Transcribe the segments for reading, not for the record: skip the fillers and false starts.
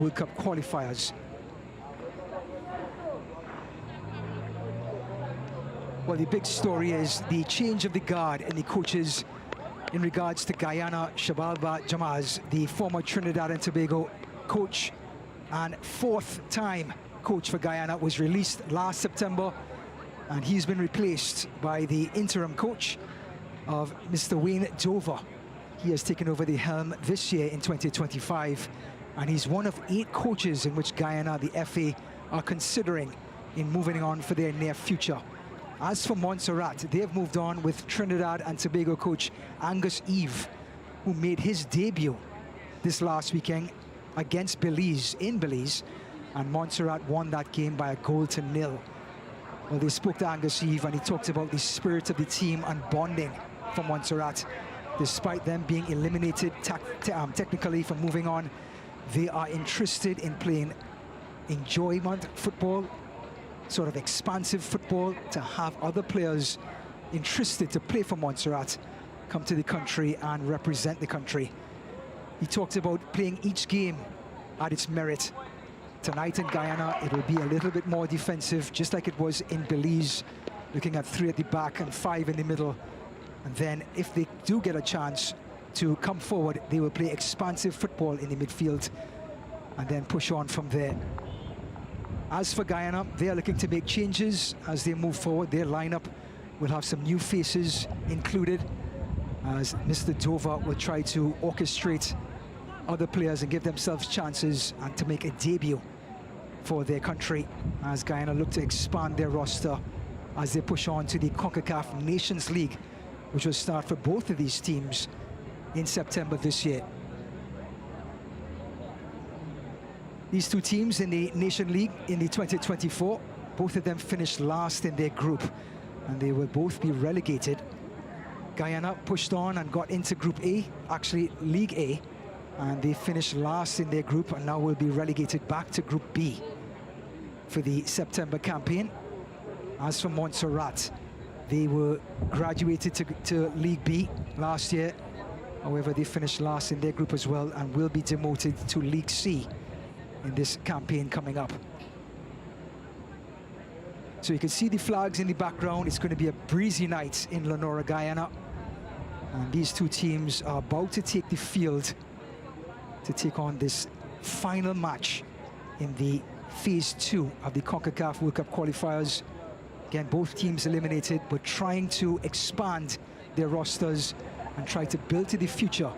World Cup qualifiers. Well, the big story is the change of the guard and the coaches in regards to Guyana. Shabalba Jamaz, the former Trinidad and Tobago coach and fourth-time coach for Guyana, was released last September, and he's been replaced by the interim coach of Mr. Wayne Dover. He has taken over the helm this year in 2025, and he's one of 8 coaches in which Guyana, the FA, are considering in moving on for their near future. As for Montserrat, they have moved on with Trinidad and Tobago coach Angus Eve, who made his debut this last weekend against Belize, in Belize, and Montserrat won that game by 1-0. Well, they spoke to Angus Eve, and he talked about the spirit of the team and bonding for Montserrat. Despite them being eliminated technically from moving on, they are interested in playing enjoyment football, sort of expansive football, to have other players interested to play for Montserrat come to the country and represent the country. He talked about playing each game at its merit. Tonight in Guyana, it will be a little bit more defensive, just like it was in Belize, looking at 3 at the back and 5 in the middle. And then if they do get a chance to come forward, they will play expansive football in the midfield and then push on from there. As for Guyana, they are looking to make changes as they move forward. Their lineup will have some new faces included, as Mr. Dover will try to orchestrate other players and give themselves chances and to make a debut for their country, as Guyana look to expand their roster as they push on to the Concacaf Nations League, which will start for both of these teams in September this year. These two teams in the Nation League in the 2024, both of them finished last in their group, and they will both be relegated. Guyana pushed on and got into Group A, actually League A, and they finished last in their group and now will be relegated back to Group B for the September campaign. As for Montserrat, they were graduated to League B last year. However, they finished last in their group as well and will be demoted to League C in this campaign coming up. So you can see the flags in the background. It's going to be a breezy night in Leonora, Guyana. And these two teams are about to take the field to take on this final match in the Phase 2 of the Concacaf World Cup Qualifiers. Again, both teams eliminated, but trying to expand their rosters and try to build to the future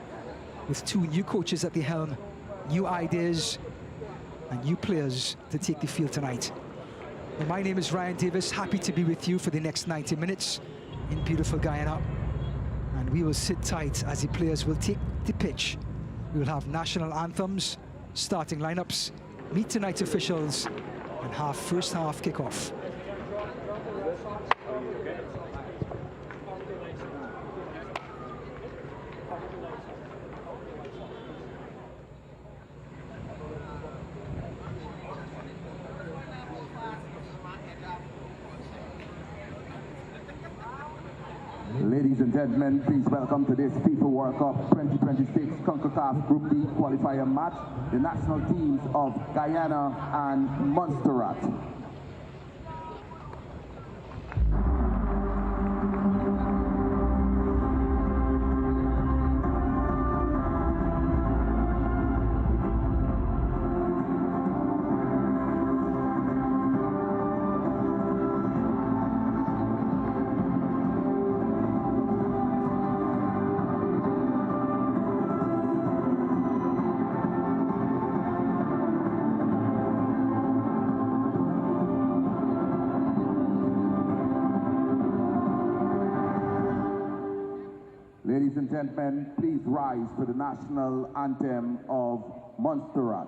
with 2 new coaches at the helm, new ideas, and new players to take the field tonight. And my name is Ryan Davis, happy to be with you for the next 90 minutes in beautiful Guyana. And we will sit tight as the players will take the pitch. We will have national anthems, starting lineups, meet tonight's officials, and have first half kickoff. Ladies and gentlemen, please welcome to this FIFA World Cup 2026 Concacaf Group B qualifier match, the national teams of Guyana and Montserrat. Ladies and gentlemen, please rise to the national anthem of Montserrat.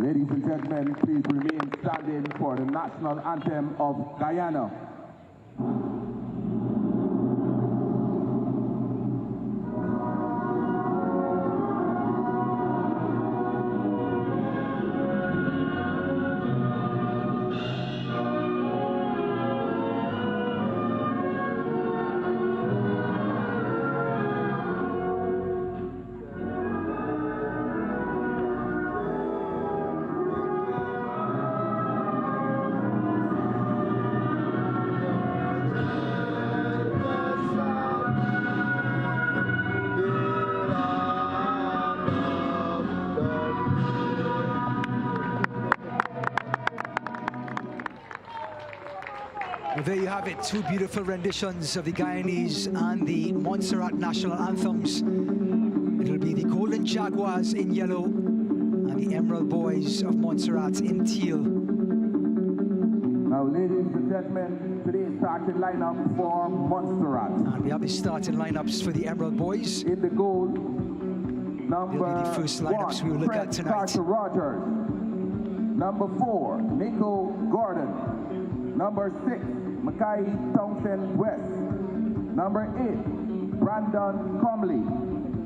Ladies and gentlemen, please remain standing for the national anthem of Guyana. Well, there you have it, two beautiful renditions of the Guyanese and the Montserrat national anthems. It'll be the Golden Jaguars in yellow and the Emerald Boys of Montserrat in teal. Now, ladies and gentlemen, today's starting lineup for Montserrat. And we have the starting lineups for the Emerald Boys. In the goal, number They'll be the first lineups we will look at tonight. Rogers. Number 4, Nico Gordon. Number 6, Mackay Townsend West. Number 8, Brandon Comley.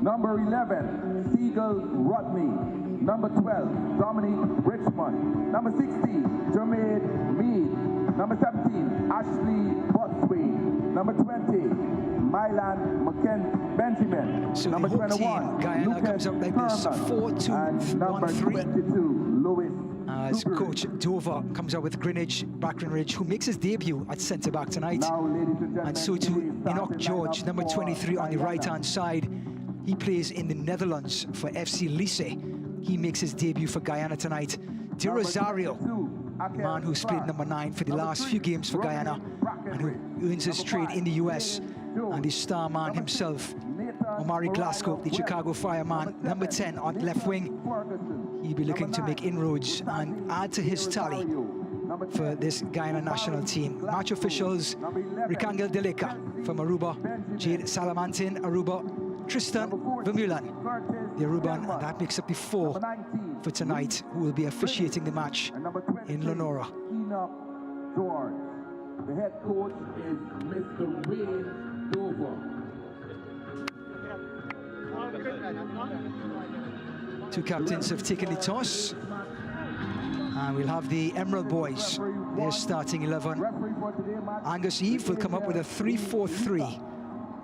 Number 11, Siegel Rodney. Number 12, Dominic Richmond. Number 16, Jermaine Meade. Number 17, Ashley Botswain. Number 20, Mylan Benjamin. So number the whole 21, team, Guyana Lucas comes up like this, Herman. 4-2-1-3. Number 22, Louis. As Coach Dover comes out with Greenwich Brackenridge, who makes his debut at centre-back tonight. Now, And so too Enoch George, number 23 on the right-hand side. He plays in the Netherlands for FC Lice. He makes his debut for Guyana tonight. De Rosario, man who's played number 9 for the last few games for Guyana and who earns his trade in the US. And the star man himself, Omari Glasgow, the Chicago Fireman, number 10 on left wing. He'll be looking to make inroads and add to his tally for this Guyana national team. Match officials, Rikangel Deleka from Aruba, Jade Salamantin, Aruba, Tristan Vermeulen, the Aruban, and that makes up the 4 for tonight, who will be officiating the match in Leonora. George. The head coach is Mr. Wayne Dover. Two captains have taken the toss, and we'll have the Emerald Boys, their starting 11. Angus Eve will come up with a 3-4-3.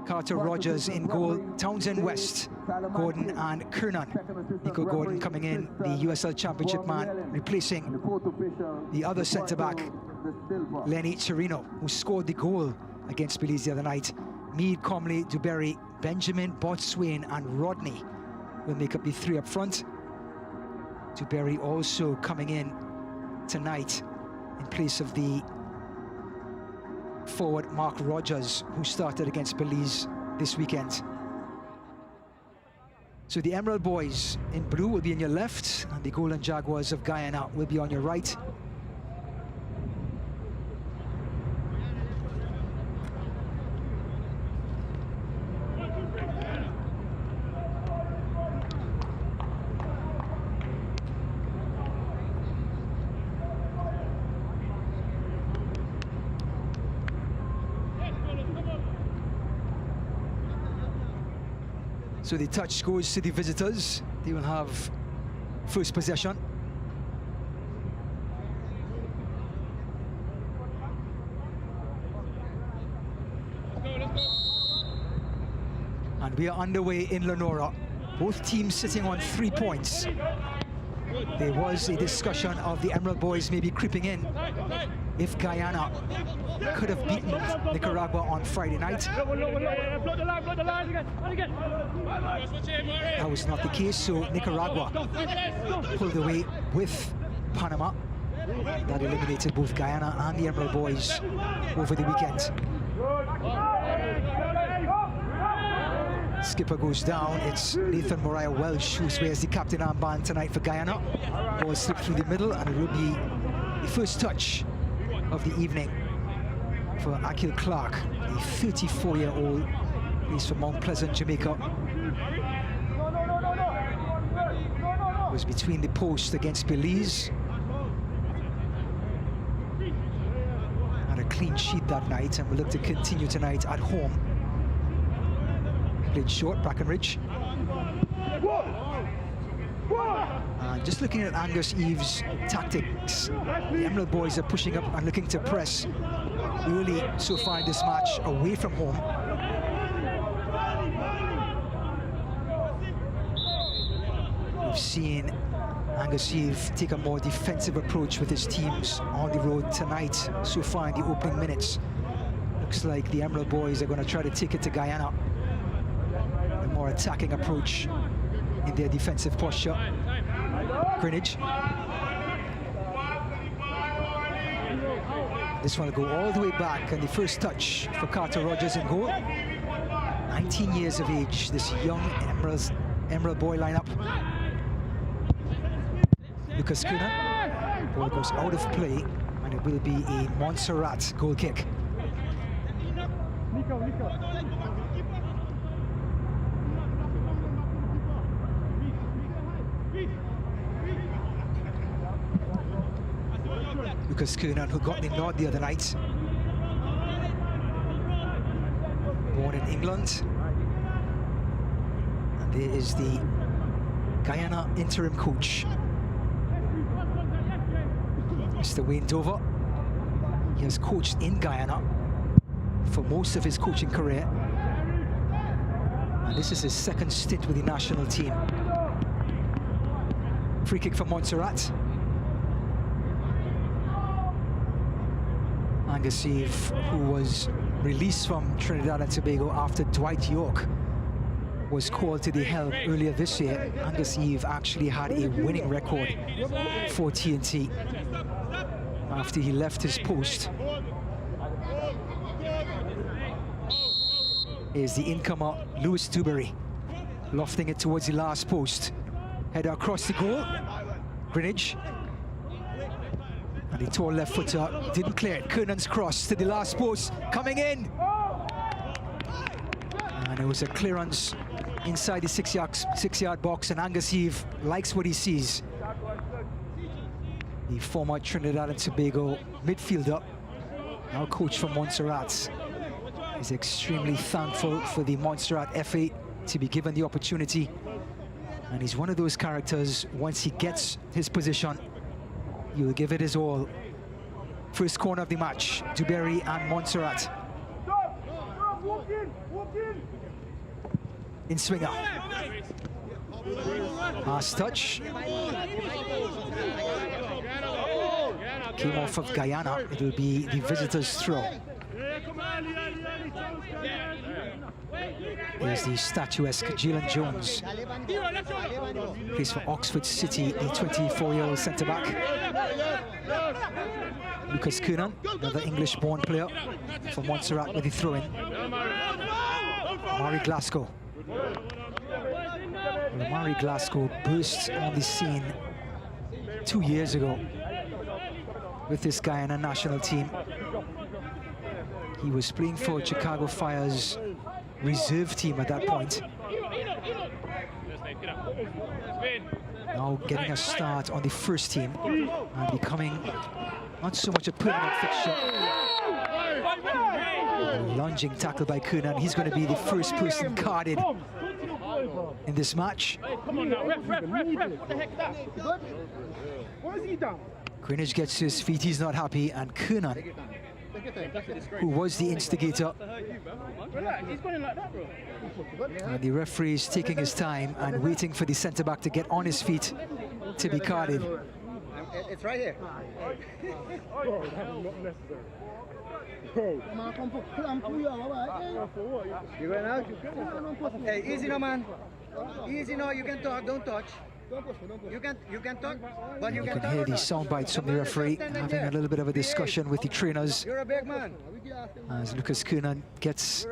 Carter Rogers in goal, Townsend West, Gordon and Kernan. Nico Gordon coming in, the USL Championship man, replacing the other centre-back, Lenny Chirino, who scored the goal against Belize the other night. Meade, Comley, Duberry, Benjamin, Botswain and Rodney will make up the 3 up front. Duberry also coming in tonight in place of the forward Mark Rogers, who started against Belize this weekend. So the Emerald Boys in blue will be on your left, and the Golden Jaguars of Guyana will be on your right. So the touch goes to the visitors. They will have first possession. And we are underway in Leonora. Both teams sitting on 3 points. There was a discussion of the Emerald Boys maybe creeping in if Guyana could have beaten Nicaragua on Friday night. That was not the case, so Nicaragua pulled away with Panama. That eliminated both Guyana and the Emerald Boys over the weekend. Skipper goes down. It's Nathan Moriah Welsh who wears the captain armband tonight for Guyana. Ball slipped through the middle, and it will be the first touch of the evening for Akil Clark, a 34-year-old. He's from Mount Pleasant, Jamaica. was between the posts against Belize. Had a clean sheet that night and will look to continue tonight at home. Played short, Brackenridge. And just looking at Angus Eve's tactics, the Emerald boys are pushing up and looking to press early so far in this match away from home. We've seen Angus Eve take a more defensive approach with his teams on the road tonight so far in the opening minutes. Looks like the Emerald boys are going to try to take it to Guyana. A more attacking approach in their defensive posture. Greenwich. This one will go all the way back, and the first touch for Carter Rogers in goal. 19 years of age, this young Emerald boy lineup. Lucas Coonan. Ball goes out of play, and it will be a Montserrat goal kick. Lucas Coonan, who got the nod the other night. Born in England. And there is the Guyana interim coach, Mr. Wayne Dover. He has coached in Guyana for most of his coaching career. And this is his second stint with the national team. Free kick for Montserrat. Angus Eve, who was released from Trinidad and Tobago after Dwight York was called to the helm earlier this year. Angus Eve actually had a winning record for TNT after he left his post. Here's the incomer, Lewis Dewberry, lofting it towards the last post. Header across the goal. Greenwich. And the tall left footer didn't clear it. Coonan's cross to the last post, coming in. And it was a clearance inside the six-yard box, and Angus Eve likes what he sees. The former Trinidad and Tobago midfielder, now coach for Montserrat, is extremely thankful for the Montserrat FA to be given the opportunity. And he's one of those characters, once he gets his position, he will give it his all. First corner of the match, Dewberry and Montserrat. In swinger. Last touch. Came off of Guyana. It will be the visitors' throw. Here's the statuesque Jalen Jones. Plays for Oxford City, the 24-year-old centre-back. Lucas Coonan, another English-born player for Montserrat with the throw-in. Mari Glasgow. Well, Mari Glasgow burst on the scene 2 years ago with this Guyana national team. He was playing for Chicago Fire's reserve team at that point. Now getting a start on the first team and becoming not so much a permanent fixture. A lunging tackle by Coonan. He's going to be the first person carded in this match. Greenwich gets to his feet. He's not happy, and Coonan, who was the instigator. And the referee is taking his time and waiting for the centre-back to get on his feet to be carded. It's right here. You going out? Hey, easy now, man. Easy now, you can talk, don't touch. You can talk, but you can hear the sound bites from the referee having a little bit of a discussion with the trainers. You're a big man. As Lucas Coonan gets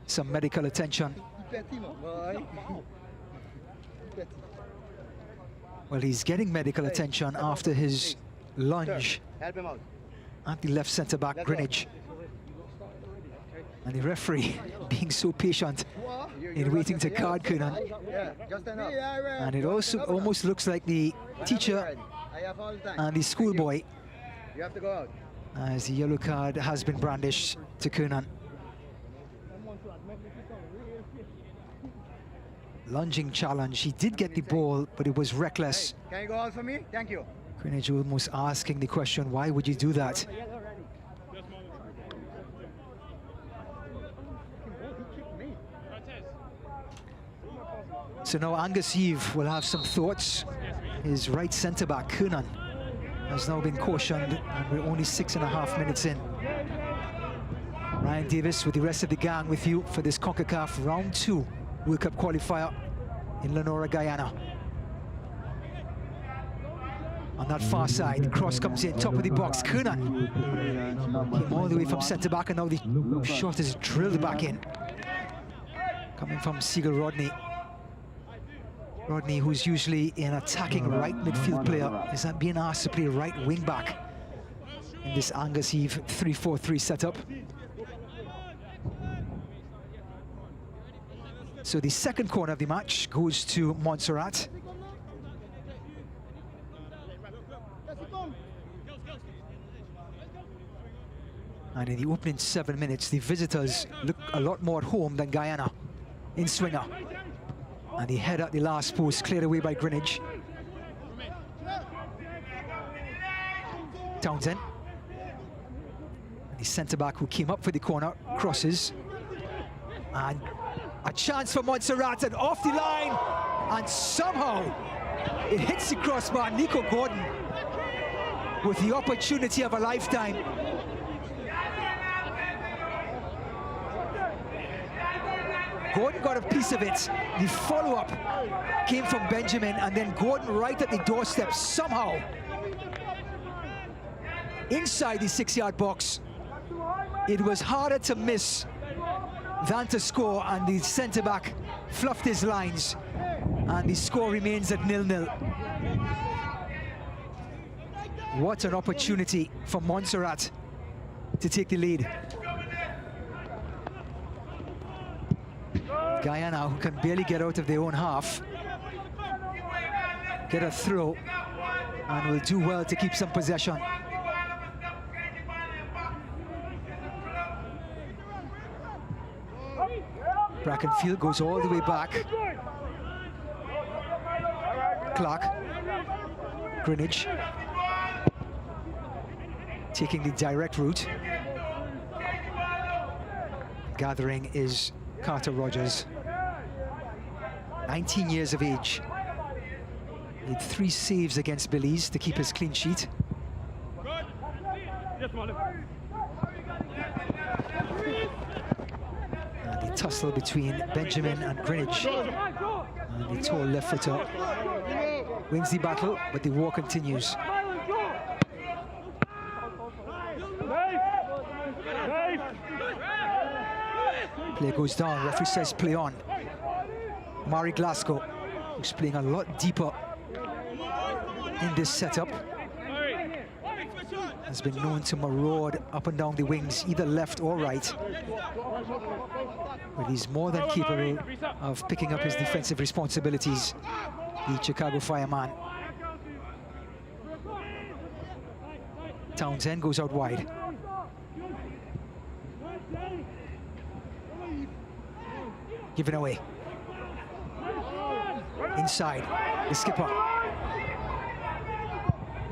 some medical attention. Well, he's getting medical attention after his lunge at the left centre-back, Greenwich. And the referee being so patient. in waiting to guard Kunan. Yeah, just enough. And it also almost looks like the teacher I have all the time. and the schoolboy, You have to go out. as the yellow card has been brandished to Kunan. Lunging challenge. He did get the ball, but it was reckless. Can you go out for me? Thank you. Greenwich almost asking the question, why would you do that? So now Angus Eve will have some thoughts. His right centre-back, Kunan, has now been cautioned, and we're only 6.5 minutes in. Ryan Davis with the rest of the gang with you for this Concacaf Round 2 World Cup qualifier in Leonora, Guyana. On that far side, cross comes in, top of the box. Kunan came all the way from centre-back, and now the shot is drilled back in. Coming from Siegel Rodney. Rodney, who's usually an attacking right midfield player, is being asked to play right wing back in this Angus Eve 3-4-3 setup. So the second corner of the match goes to Montserrat. And in the opening 7 minutes, the visitors look a lot more at home than Guyana in swinger. And the head at the last post, cleared away by Greenwich. Townsend. And the centre-back who came up for the corner, crosses. And a chance for Montserrat, and off the line. And somehow it hits the crossbar. Nico Gordon with the opportunity of a lifetime. Gordon got a piece of it. The follow-up came from Benjamin, and then Gordon right at the doorstep somehow. Inside the 6-yard box. It was harder to miss than to score, and the centre-back fluffed his lines, and the score remains at 0-0. What an opportunity for Montserrat to take the lead. Guyana, who can barely get out of their own half, get a throw, and will do well to keep some possession. Brackenfield goes all the way back. Clark, Greenwich, taking the direct route. Gathering is Carter Rogers, 19 years of age. Made 3 saves against Belize to keep his clean sheet. And the tussle between Benjamin and Greenwich. And the tall left footer wins the battle, but the war continues. Play goes down, referee says play on. Mari Glasgow, who's playing a lot deeper in this setup, has been known to maraud up and down the wings, either left or right. But he's more than capable of picking up his defensive responsibilities, the Chicago Fireman. Townsend goes out wide. Given away. Inside, the skipper.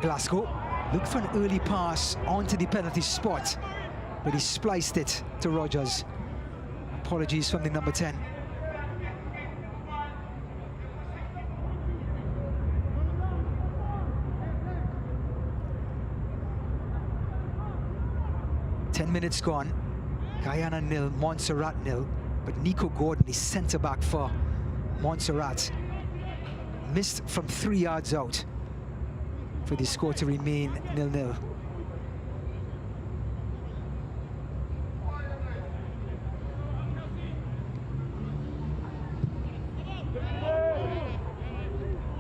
Glasgow looked for an early pass onto the penalty spot, but he spliced it to Rogers. Apologies from the number 10. Minutes gone. Guyana 0, Montserrat 0. But Nico Gordon, the centre-back for Montserrat, missed from 3 yards out for the score to remain 0-0.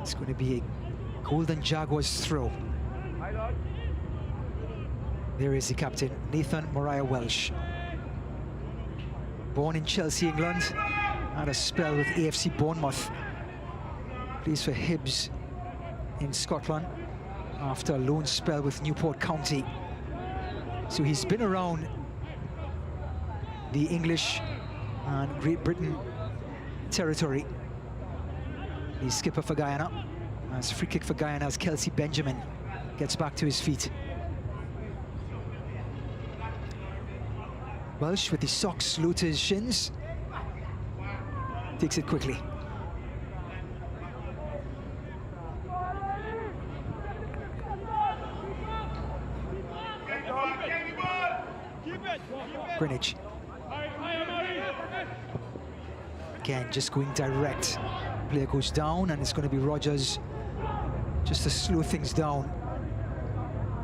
It's going to be a Golden Jaguars throw. There is the captain, Nathan Mariah Welsh. Born in Chelsea, England, Had a spell with AFC Bournemouth. Plays for Hibs in Scotland after a loan spell with Newport County. So he's been around the English and Great Britain territory. He's skipper for Guyana. As free kick for Guyana as Kelsey Benjamin gets back to his feet. Welsh with the socks low to his shins. Takes it quickly. Greenwich. Again, just going direct. Player goes down, and it's going to be Rogers just to slow things down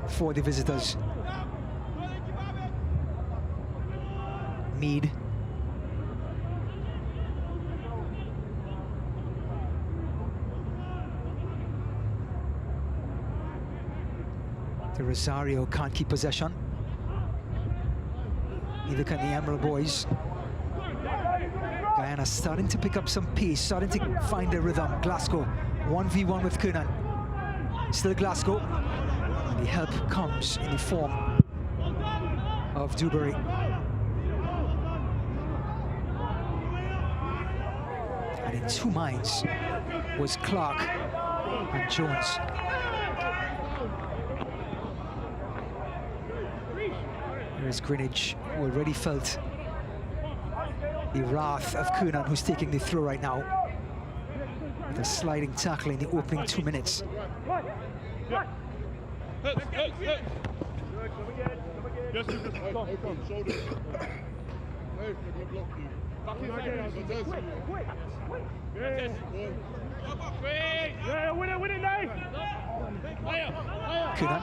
for the visitors. Mead. The Rosario can't keep possession. Neither can the Emerald boys. Guyana starting to pick up some pace, starting to find their rhythm. Glasgow, 1v1 with Kernan. Still Glasgow. And the help comes in the form of Dewberry. And in two minds was Clark and Jones. There's Greenwich, who already felt the wrath of Kernan, who's taking the throw right now, with a sliding tackle in the opening 2 minutes. Kernan.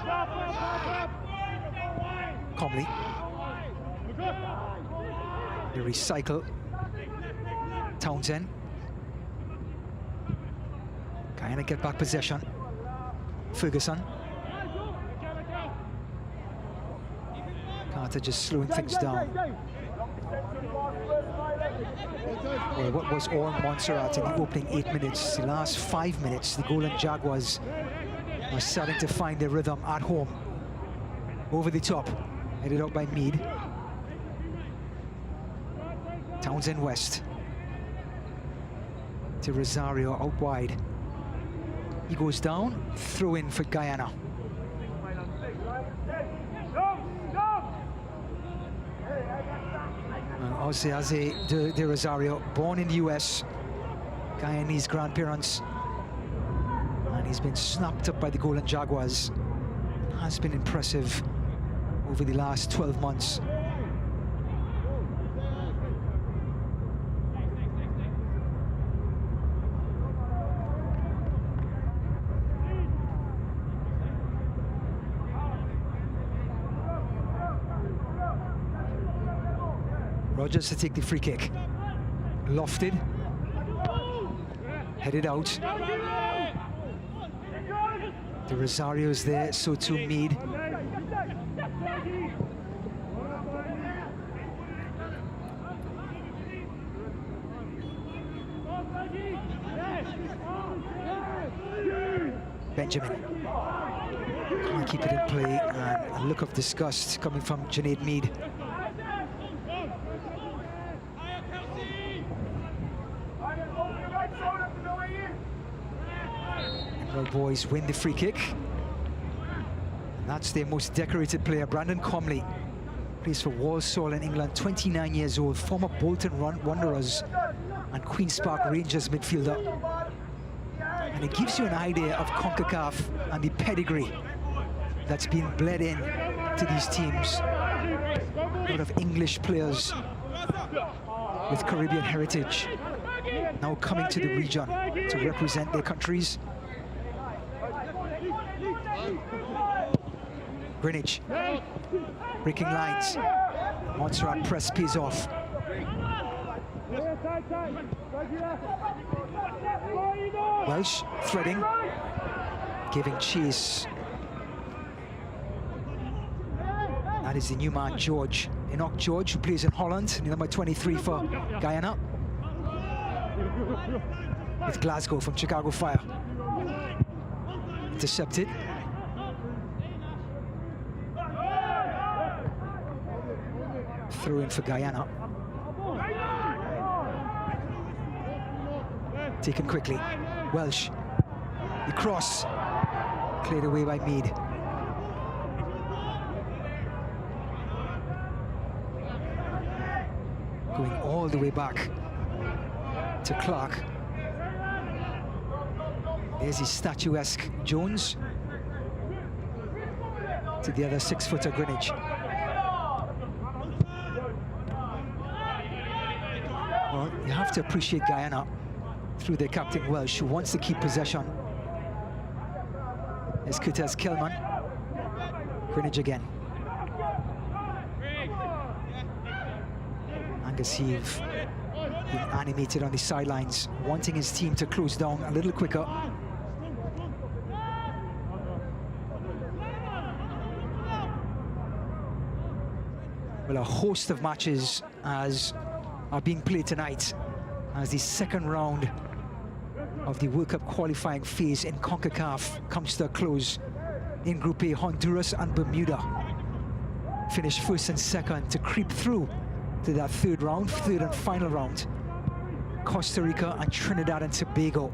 Comley. They recycle. Townsend. Guyana get back possession. Ferguson. Carter just slowing things down. Well, what was all Montserrat in the opening 8 minutes, the last 5 minutes, the Golden Jaguars are starting to find their rhythm at home. Over the top, headed out by Mead. Townsend West. To Rosario out wide. He goes down, throw in for Guyana. Oseaze de Rosario, born in the US, Guyanese grandparents, and he's been snapped up by the Golden Jaguars. Has been impressive over the last 12 months. Rogers to take the free kick. Lofted. Headed out. The Rosario's there, so too Mead. Benjamin. Can't keep it in play, and a look of disgust coming from Junaid Mead. Emerald boys win the free kick. And that's their most decorated player, Brandon Comley. Plays for Walsall in England, 29 years old, former Bolton Wanderers and Queen's Park Rangers midfielder. And it gives you an idea of Concacaf and the pedigree that's been bled in to these teams. A lot of English players with Caribbean heritage now coming to the region to represent their countries. Greenwich breaking lines. Montserrat press pays off. Welsh threading, giving chase. That is the new man, George. Enoch George, who plays in Holland, number 23 for Guyana. with Glasgow from Chicago Fire. Intercepted. Throw in for Guyana. Taken quickly. Welsh. The cross. Cleared away by Meade. Going all the way back to Clark. There's his statuesque Jones. To the other 6-footer Greenwich. Well, you have to appreciate Guyana through their captain Welsh, who wants to keep possession. There's Kutez Kelman. Greenwich again. Angus Heave being animated on the sidelines, wanting his team to close down a little quicker. Well, a host of matches are being played tonight as the second round of the World Cup qualifying phase in Concacaf comes to a close. In Group A, Honduras and Bermuda finished first and second to creep through to that third and final round. Costa Rica and Trinidad and Tobago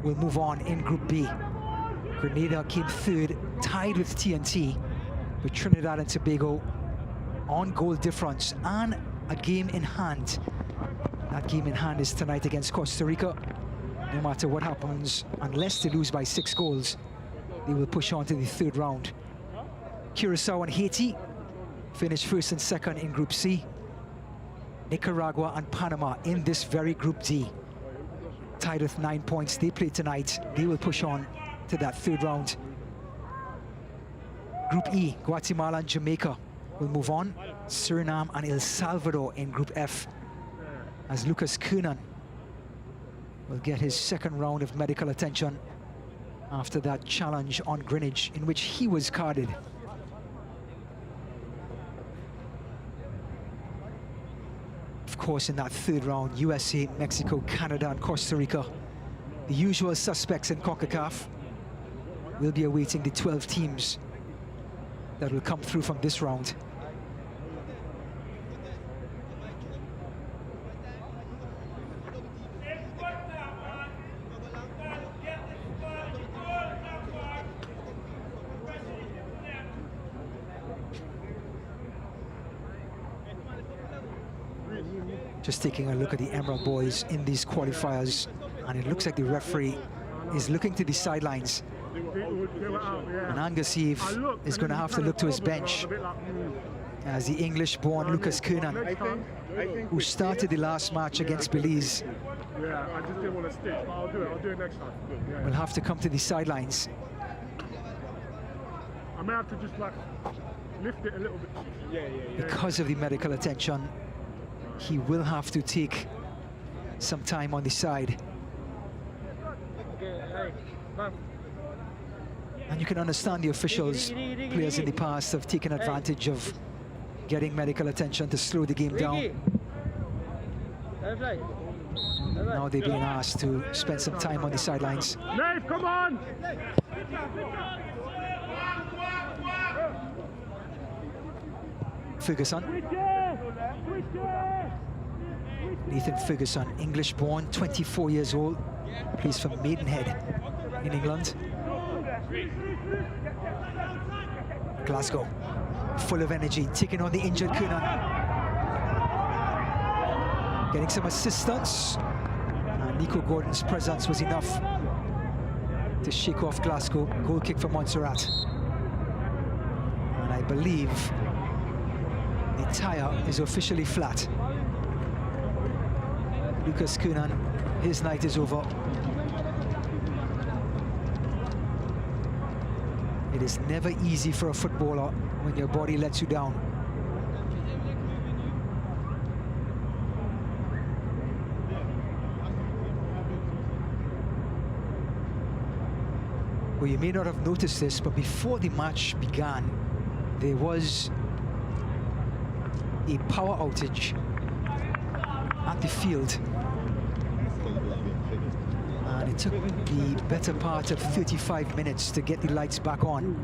will move on in Group B. Grenada came third, tied with TNT, with Trinidad and Tobago on goal difference and a game in hand. That game in hand is tonight against Costa Rica. No matter what happens, unless they lose by 6 goals, they will push on to the third round. Curacao and Haiti finished first and second in Group C. Nicaragua and Panama in this very Group D, tied with 9 points. They play tonight. They will push on to that third round. Group E, Guatemala and Jamaica will move on. Suriname and El Salvador in Group F, as Lucas Kernan will get his second round of medical attention after that challenge on Greenwich in which he was carded. Of course, in that third round, USA, Mexico, Canada and Costa Rica, the usual suspects in CONCACAF, will be awaiting the 12 teams that will come through from this round. Just taking a look at the Emerald boys in these qualifiers, and it looks like the referee is looking to the sidelines. And Angus Heave is going to have to look to his bench as the English-born Lucas Kernan, who started the last match against Belize, will have to come to the sidelines. I may have to just like lift it a little bit. Because of the medical attention, he will have to take some time on the side. And you can understand the officials, players in the past have taken advantage of getting medical attention to slow the game down. Now they're being asked to spend some time on the sidelines. Nave, come on! Ferguson. Nathan Ferguson, English-born, 24 years old, plays for Maidenhead in England. Glasgow, full of energy, taking on the injured Kernan. Getting some assistance. And Nico Gordon's presence was enough to shake off Glasgow. Goal kick for Montserrat. And I believe the tire is officially flat. Lucas Kernan, his night is over. It is never easy for a footballer when your body lets you down. Well, you may not have noticed this, but before the match began, there was a power outage at the field. It took the better part of 35 minutes to get the lights back on.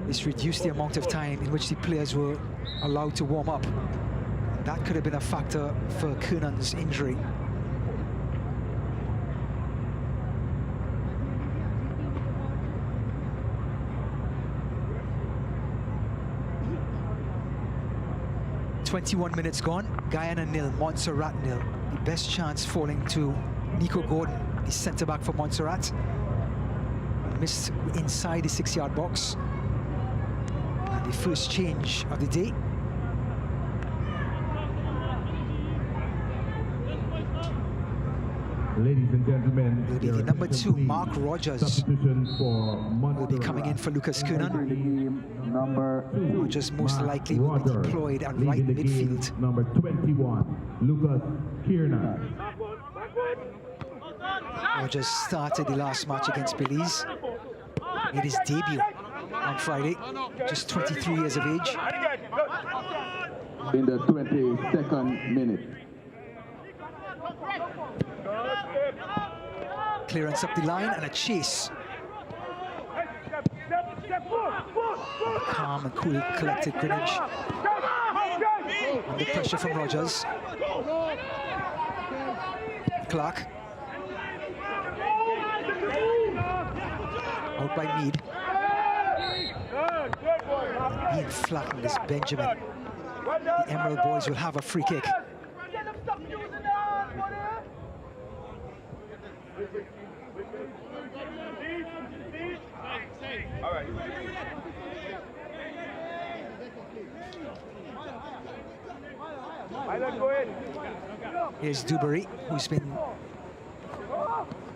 This reduced the amount of time in which the players were allowed to warm up. That could have been a factor for Kernan's injury. "21 minutes gone, Guyana 0, Montserrat 0. The best chance falling to Nico Gordon, the centre-back for Montserrat. Missed inside the 6-yard box. And the first change of the day. Ladies and gentlemen, Will be the number 2, Mark Rogers, will be coming in for Lucas Kernan. Rogers most likely will be deployed at right midfield. Number 21, Lucas Kernan. Rogers started the last match against Belize. Made his debut on Friday, just 23 years of age. In the 22nd minute. Clearance up the line and a chase. Calm and cool, collected Greenwich. Under pressure from Rogers. Clark. Out by Mead. Being flattened is Benjamin. The Emerald boys will have a free kick. Here's Dewberry, who's been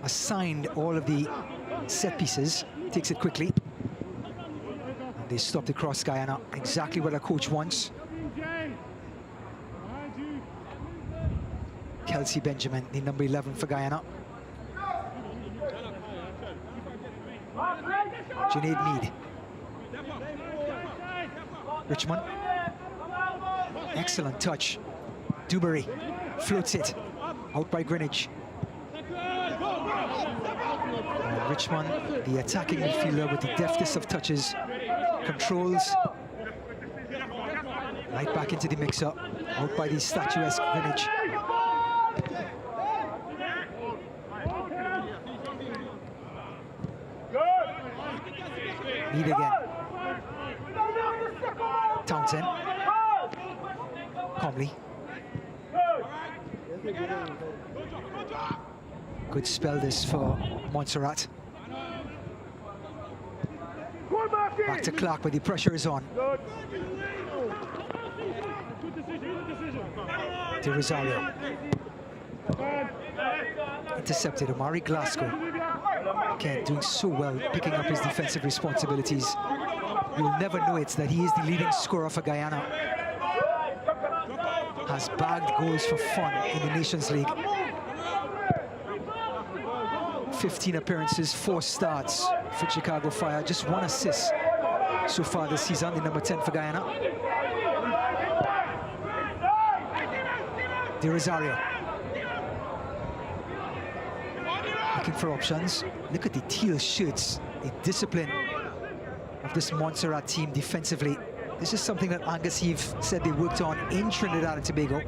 assigned all of the set pieces, takes it quickly. And they stopped across Guyana, exactly what our coach wants. Kelsey Benjamin, the number 11 for Guyana. Junaid Mead. Richmond. Excellent touch. Dewberry floats it. Out by Greenwich. And Richmond, the attacking midfielder with the deftest of touches, controls. Right back into the mix-up. Out by the statuesque Greenwich. Mead again. Townsend. Comley. Good spell this for Montserrat. Back to Clark, but the pressure is on. To Rosario. Intercepted. Omari Glasgow. Again, doing so well, picking up his defensive responsibilities. You'll never know it that he is the leading scorer for Guyana. Has bagged goals for fun in the Nations League. 15 appearances, 4 starts for Chicago Fire. Just 1 assist so far this season, the number 10 for Guyana. De Rosario. Looking for options. Look at the teal shirts, the discipline of this Montserrat team defensively. This is something that Angus Eve said they worked on in Trinidad and Tobago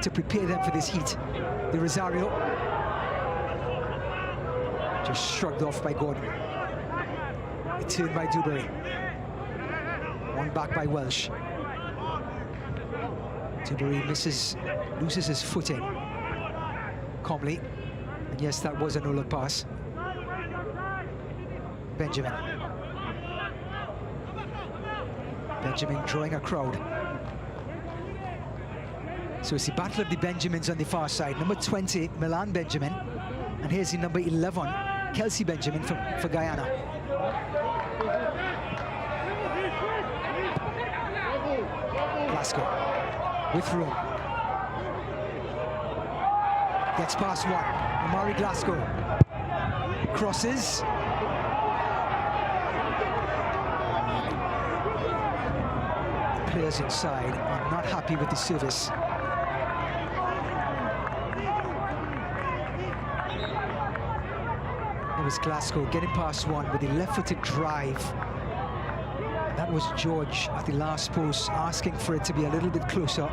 to prepare them for this heat. De Rosario. Just shrugged off by Gordon. Returned by Dewberry. One back by Welsh. Dewberry loses his footing. Comley. And yes, that was a no-look pass. Benjamin. Benjamin drawing a crowd. So it's the battle of the Benjamins on the far side. Number 20, Milan Benjamin. And here's the number 11, Kelsey Benjamin for Guyana. Glasgow with room. Gets past one. Omari Glasgow crosses. The players inside are not happy with the service. was Glasgow getting past one with a left-footed drive. And that was George at the last post, asking for it to be a little bit closer.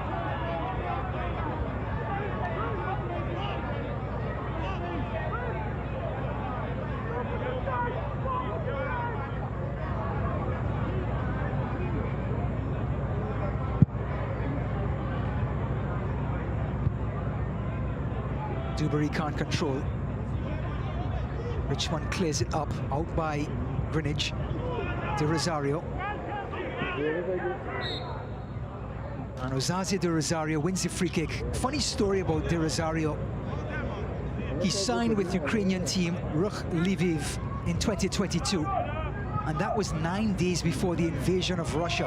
Dewberry can't control. Richmond clears it up, out by Greenwich. De Rosario. And Osaze De Rosario wins the free kick. Funny story about De Rosario. He signed with Ukrainian team Ruch Lviv in 2022. And that was 9 days before the invasion of Russia.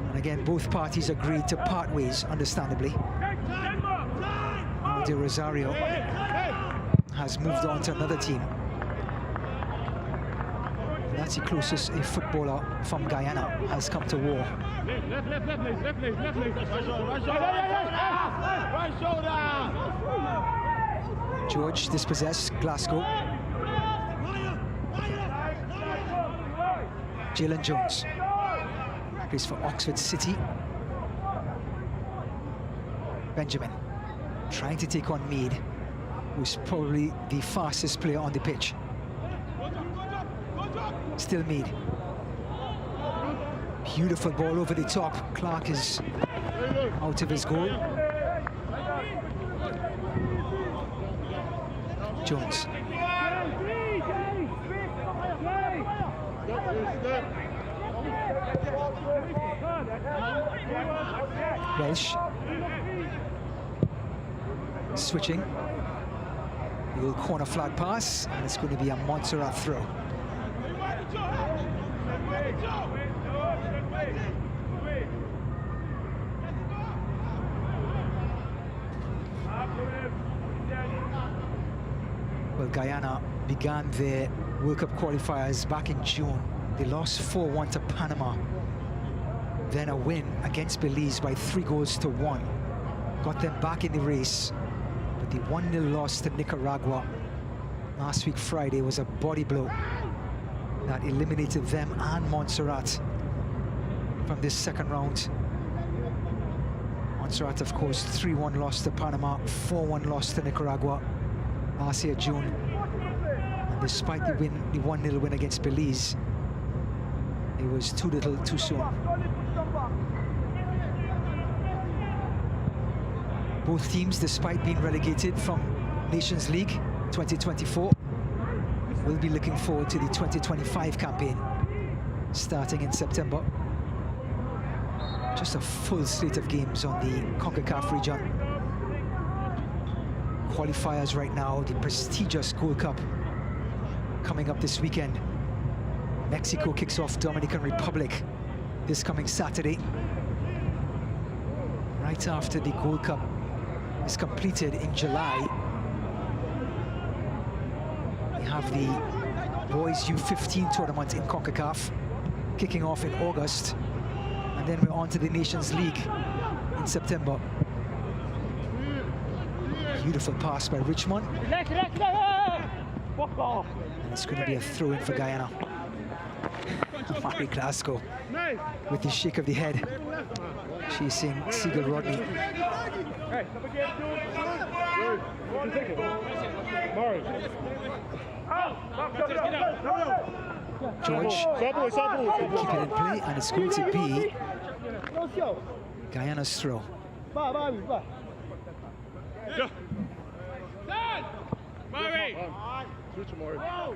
And again, both parties agreed to part ways, understandably. De Rosario has moved on to another team. That's the closest a footballer from Guyana has come to war. George dispossessed Glasgow. Jalen Jones plays for Oxford City. Benjamin trying to take on Meade, who's probably the fastest player on the pitch. Still Meade. Beautiful ball over the top. Clark is out of his goal. Jones. Welsh. Switching. The little corner flag pass, and it's going to be a Montserrat throw. Well, Guyana began their World Cup qualifiers back in June. They lost 4-1 to Panama. Then a win against Belize by 3-1. Got them back in the race. But the 1-0 loss to Nicaragua last week Friday was a body blow that eliminated them and Montserrat from this second round. Montserrat, of course, 3-1 loss to Panama, 4-1 loss to Nicaragua last year, June. And despite the 1-0 win against Belize, it was too little, too soon. Both teams, despite being relegated from Nations League 2024, will be looking forward to the 2025 campaign starting in September. Just a full slate of games on the Concacaf region. Qualifiers right now, the prestigious Gold Cup coming up this weekend. Mexico kicks off Dominican Republic this coming Saturday. Right after the Gold Cup is completed in July, we have the Boys U15 tournament in CONCACAF kicking off in August, and then we're on to the Nations League in September. Beautiful pass by Richmond. And it's going to be a throw-in for Guyana. Mary Glasgow with the shake of the head, chasing Siegel Rodney. George keep it in play, and it's going to be Guyana's throw.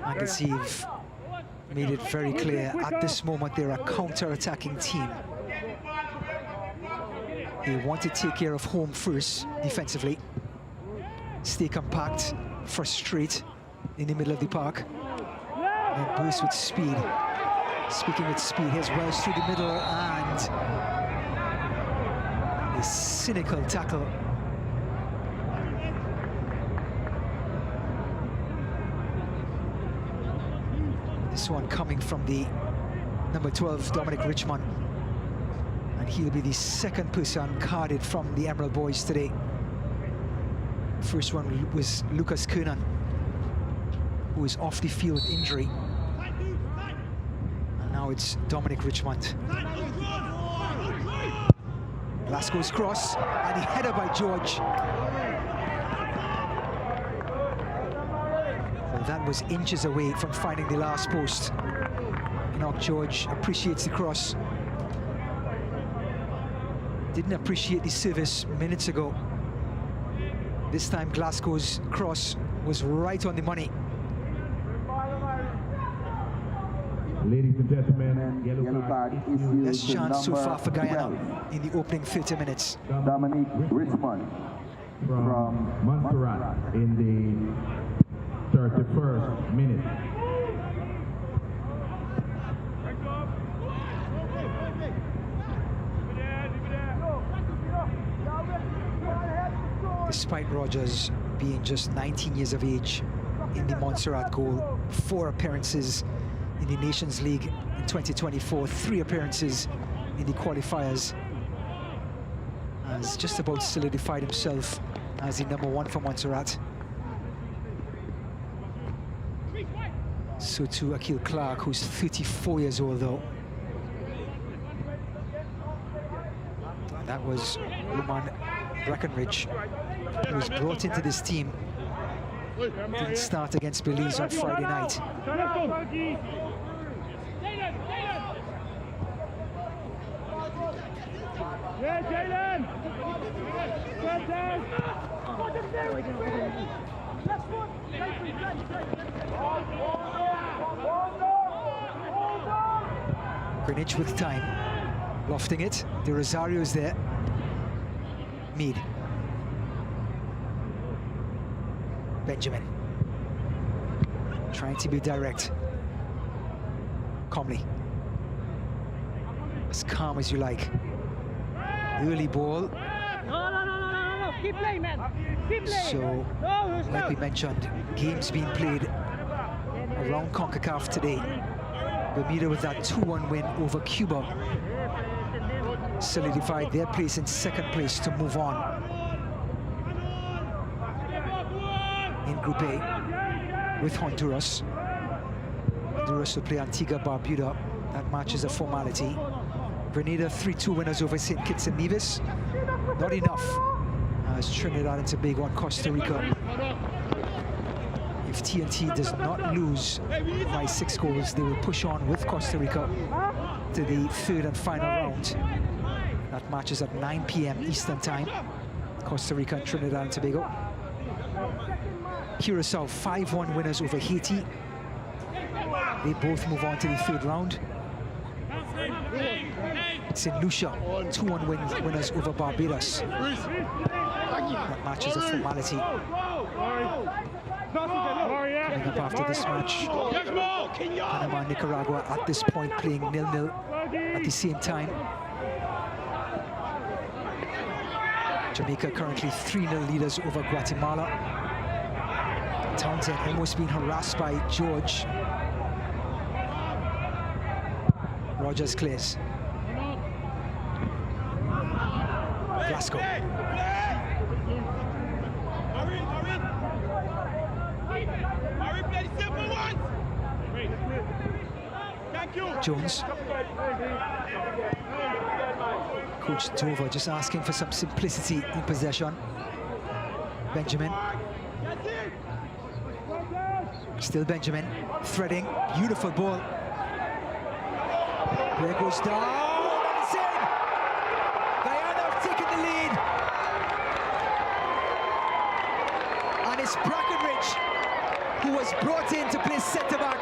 And Steve made it very clear at this moment they're a counter-attacking team. They want to take care of home first defensively, stay compact, frustrate in the middle of the park, and burst with speed. Speaking with speed, here's Welsh through the middle, and a cynical tackle. This one coming from the number 12, Dominic Richmond. And he'll be the second person carded from the Emerald Boys today. First one was Lucas Kernan. who is off the field with injury. And now it's Dominic Richmond. Glasgow's cross, and the header by George. Well, that was inches away from finding the last post. Enoch George appreciates the cross. Didn't appreciate the service minutes ago. This time Glasgow's cross was right on the money. Ladies and gentlemen, yellow card issued. Best chance so far for Guyana 12. in the opening 30 minutes. Dominic Richmond from Montserrat in the 31st minute. Despite Rogers being just 19 years of age in the Montserrat goal, 4 appearances in the Nations League in 2024, 3 appearances in the qualifiers, has just about solidified himself as the #1 for Montserrat. So too Akil Clark, who's 34 years old though. And that was Roman Breckenridge, who was brought into this team. Didn't start against Belize on Friday night. Yeah, Jalen! Greenwich with time, lofting it. De Rosario's there. Mead. Benjamin. Trying to be direct. Comley. As calm as you like. Early ball. No. Keep playing, man. Keep playing. So, like we mentioned, games being played around Concacaf today. Bermuda with that 2-1 win over Cuba solidified their place in second place to move on in Group A with Honduras. Honduras will play Antigua Barbuda. That match is a formality. Grenada 3-2 winners over St. Kitts and Nevis. Not enough as Trinidad and Tobago and Costa Rica. If TNT does not lose by 6 goals, they will push on with Costa Rica to the 3rd and final round. That match is at 9 p.m. Eastern Time. Costa Rica and Trinidad and Tobago. Curacao 5-1 winners over Haiti. They both move on to the 3rd round. St. Lucia 2-1 winners over Barbados. That match is a formality. Coming up after this match, Panama and Nicaragua at this point playing 0-0 at the same time. Jamaica currently 3-0 leaders over Guatemala. Townsend almost being harassed by George. Rogers clears. Glasgow. Jones. Coach Dover just asking for some simplicity in possession. Benjamin. Still Benjamin. Threading. Beautiful ball. There goes down. And it's in! Guyana have taken the lead. And it's Breckenridge who was brought in to play centre-back.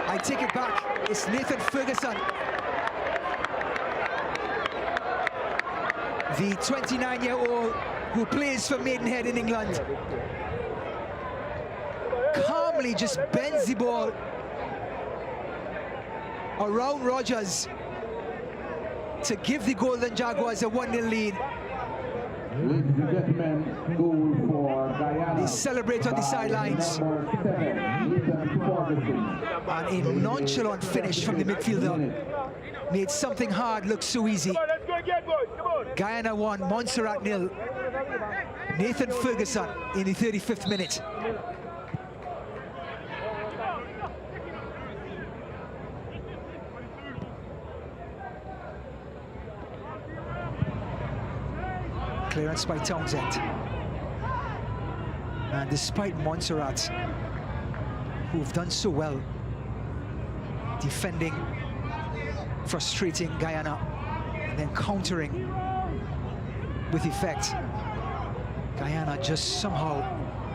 I take it back. It's Nathan Ferguson. The 29-year-old who plays for Maidenhead in England. Calmly just bends the ball around Rogers to give the Golden Jaguars a 1-0 lead. Ladies and gentlemen, goal for Guyana. They celebrate on the sidelines. And a nonchalant finish from the midfielder made something hard look so easy. Guyana 1, Montserrat 0. Nathan Ferguson in the 35th minute. Clearance by Townsend. And despite Montserrat, who've done so well defending, frustrating Guyana, and then countering with effect, Guyana just somehow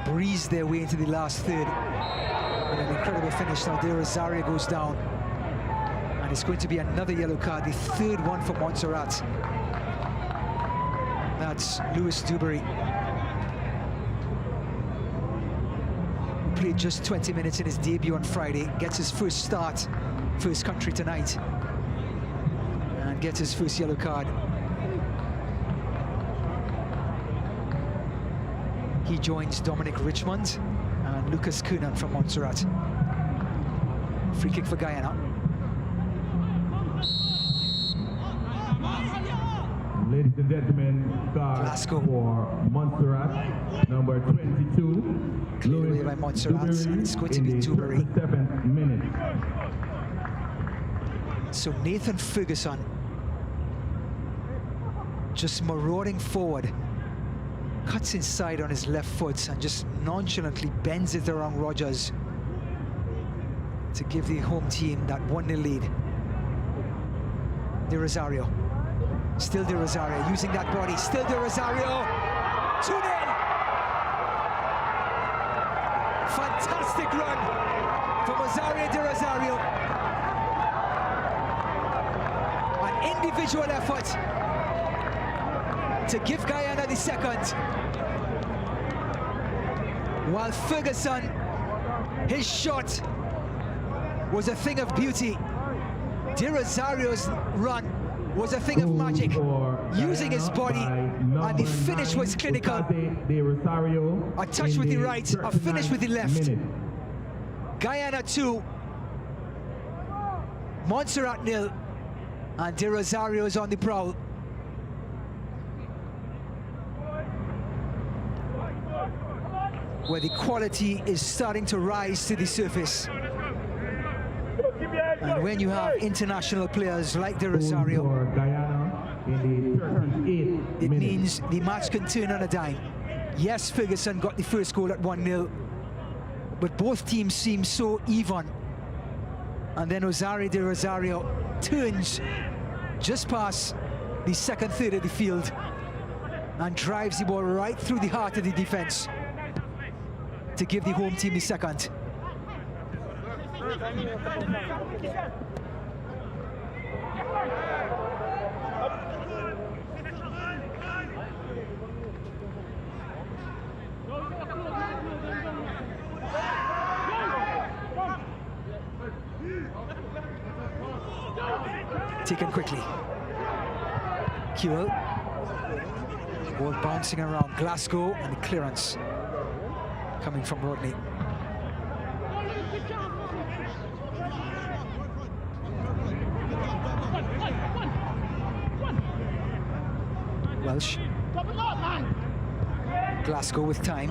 breezed their way into the last third. And an incredible finish. Now De Rosario goes down. And it's going to be another yellow card, the third one for Montserrat. That's Louis Duberry. Played just 20 minutes in his debut on Friday, gets his first start, first country tonight, and gets his first yellow card. He joins Dominic Richmond and Lucas Kernan from Montserrat. Free kick for Guyana. Ladies and gentlemen, card Glasgow for Montserrat, number 22. Cleared away by Montserrat, and it's going to be Duberry. 37th minute. So Nathan Ferguson just marauding forward, cuts inside on his left foot and just nonchalantly bends it around Rogers to give the home team that 1-0 lead. De Rosario. Still De Rosario using that body. Still De Rosario. 2-0. Fantastic run from Rosario De Rosario. An individual effort to give Guyana the second. While Ferguson, his shot was a thing of beauty. De Rosario's run was a thing of magic, using his body, and the finish was clinical. A touch with the right, a finish with the left. Guyana 2, Montserrat 0, and De Rosario is on the prowl. Where the quality is starting to rise to the surface. And when you have international players like De Rosario, it means the match can turn on a dime. Yes, Ferguson got the first goal at 1-0, but both teams seem so even. And then Rosario De Rosario turns just past the second third of the field and drives the ball right through the heart of the defense to give the home team the second. Taken quickly. Kewell. Ball bouncing around Glasgow, and the clearance coming from Rodney. Welsh. Glasgow with time.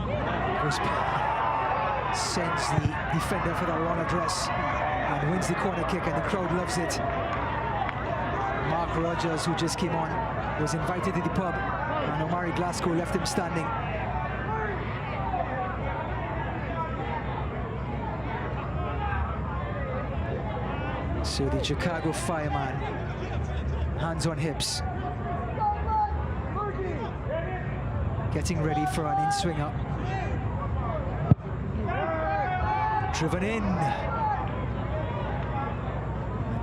Sends the defender for the wrong address and wins the corner kick, and the crowd loves it. Mark Rogers, who just came on, was invited to the pub, and Omari Glasgow left him standing. So the Chicago fireman, hands on hips, getting ready for an in-swinger. Driven in. And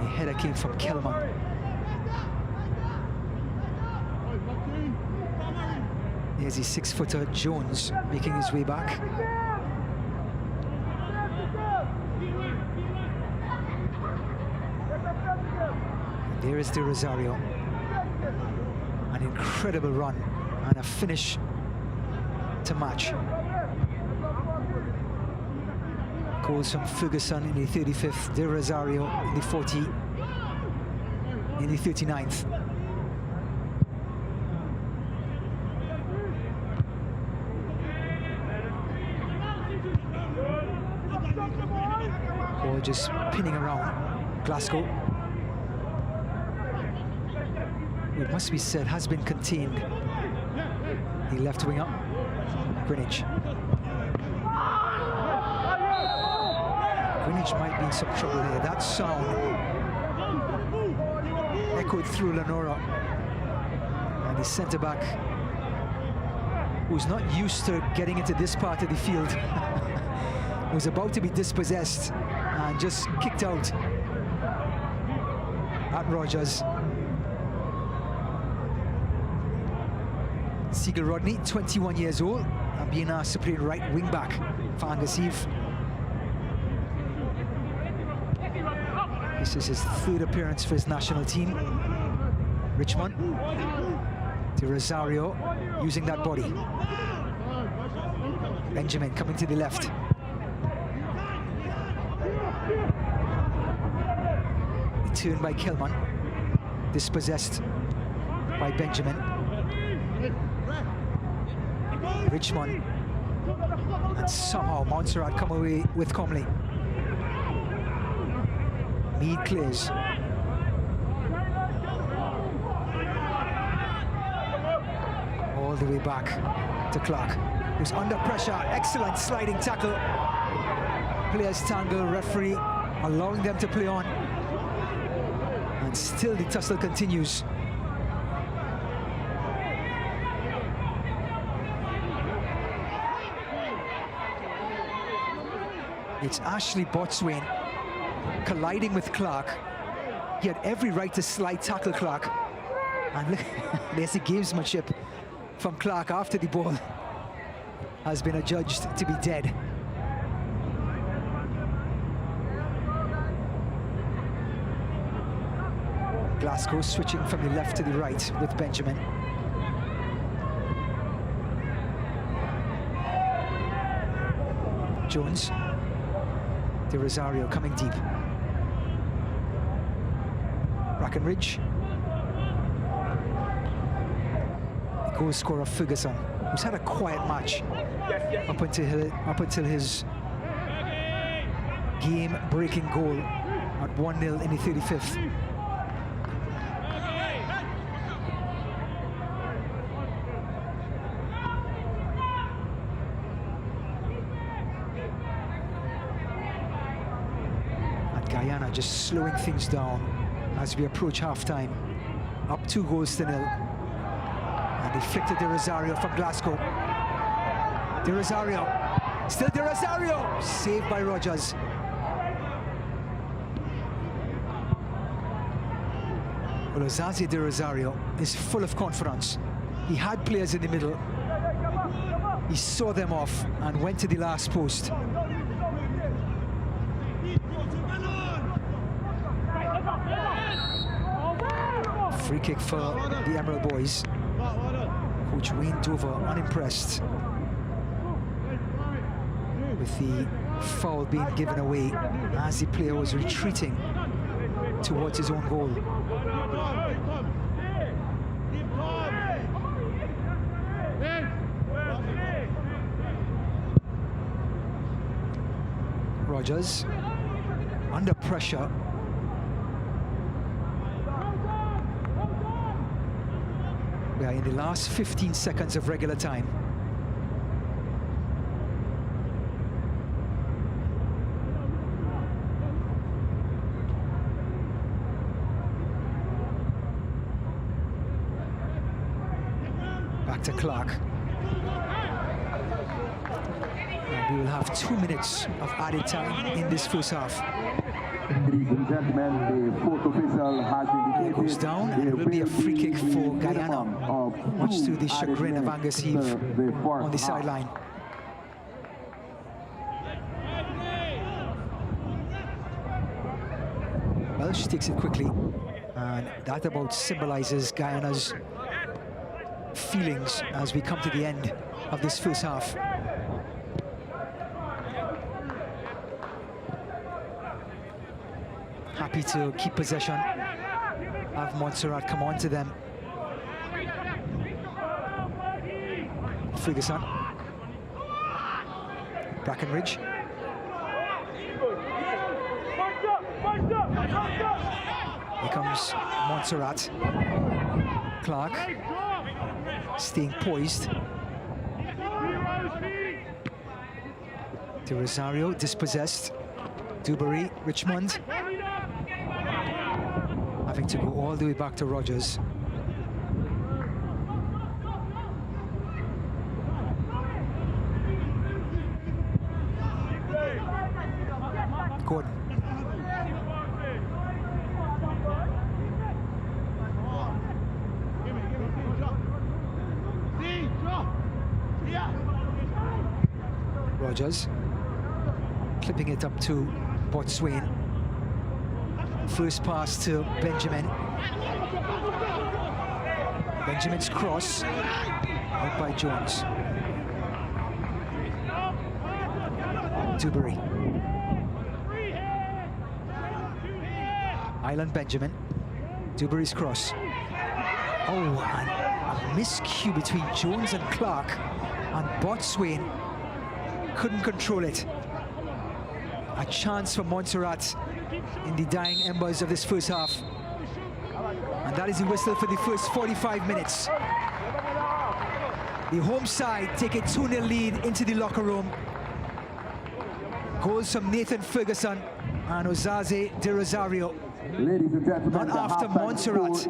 the header came from Kelman. Here's the 6-footer Jones making his way back. There is De Rosario. An incredible run and a finish to match. Goals from Ferguson in the 35th, De Rosario in the 39th. Ball just pinning around Glasgow. It must be said, has been contained The left winger, Greenwich. Greenwich might be in some trouble here. That sound echoed through Leonora. And the centre-back, who's not used to getting into this part of the field, was about to be dispossessed and just kicked out at Rogers. Siegel Rodney, 21 years old, and being asked to play right wing back for Angus Eve. This is his third appearance for his national team. Richmond to Rosario, using that body. Benjamin coming to the left. The turn by Kelman, dispossessed by Benjamin. Richmond, and somehow Montserrat come away with Comley. Mead clears. All the way back to Clark, who's under pressure. Excellent sliding tackle. Players tangle, referee allowing them to play on. And still the tussle continues. It's Ashley Botswain colliding with Clark. He had every right to slide tackle Clark. And look, there's the gamesmanship from Clark after the ball has been adjudged to be dead. Glasgow switching from the left to the right with Benjamin. Jones. De Rosario coming deep. Brackenridge. The goal scorer Ferguson, who's had a quiet match up until his game-breaking goal at 1-0 in the 35th. Guyana just slowing things down as we approach half-time. Up 2-0. And they flicked it to De Rosario from Glasgow. De Rosario, still De Rosario, saved by Rogers. Well, Osaze De Rosario is full of confidence. He had players in the middle. He saw them off and went to the last post. Free kick for the Emerald Boys. Coach Wayne Dover unimpressed with the foul being given away as the player was retreating towards his own goal. Rogers under pressure. We are in the last 15 seconds of regular time. Back to Clark. And we will have 2 minutes of added time in this first half. Ladies and gentlemen, the fourth official has indicated goes down, and it will be a free kick for Guyana, much to the chagrin of Angus Eve on the sideline. Well, she takes it quickly, and that about symbolizes Guyana's feelings as we come to the end of this first half. Happy to keep possession, have Montserrat come on to them. Ferguson. Brackenridge. Here comes Montserrat. Clark staying poised. De Rosario dispossessed. Dewberry, Richmond. Having to go all the way back to Rogers. Gordon. Rogers. Clipping it up to Botswain. First pass to Benjamin. Benjamin's cross. Out by Jones. Dewberry. Island Benjamin. Dewberry's cross. Oh, and a miscue between Jones and Clark. And Botswain couldn't control it. A chance for Montserrat in the dying embers of this first half. And that is the whistle for the first 45 minutes. The home side take a 2-0 lead into the locker room. Goals from Nathan Ferguson and Osaze De Rosario. Ladies and gentlemen, Not after Montserrat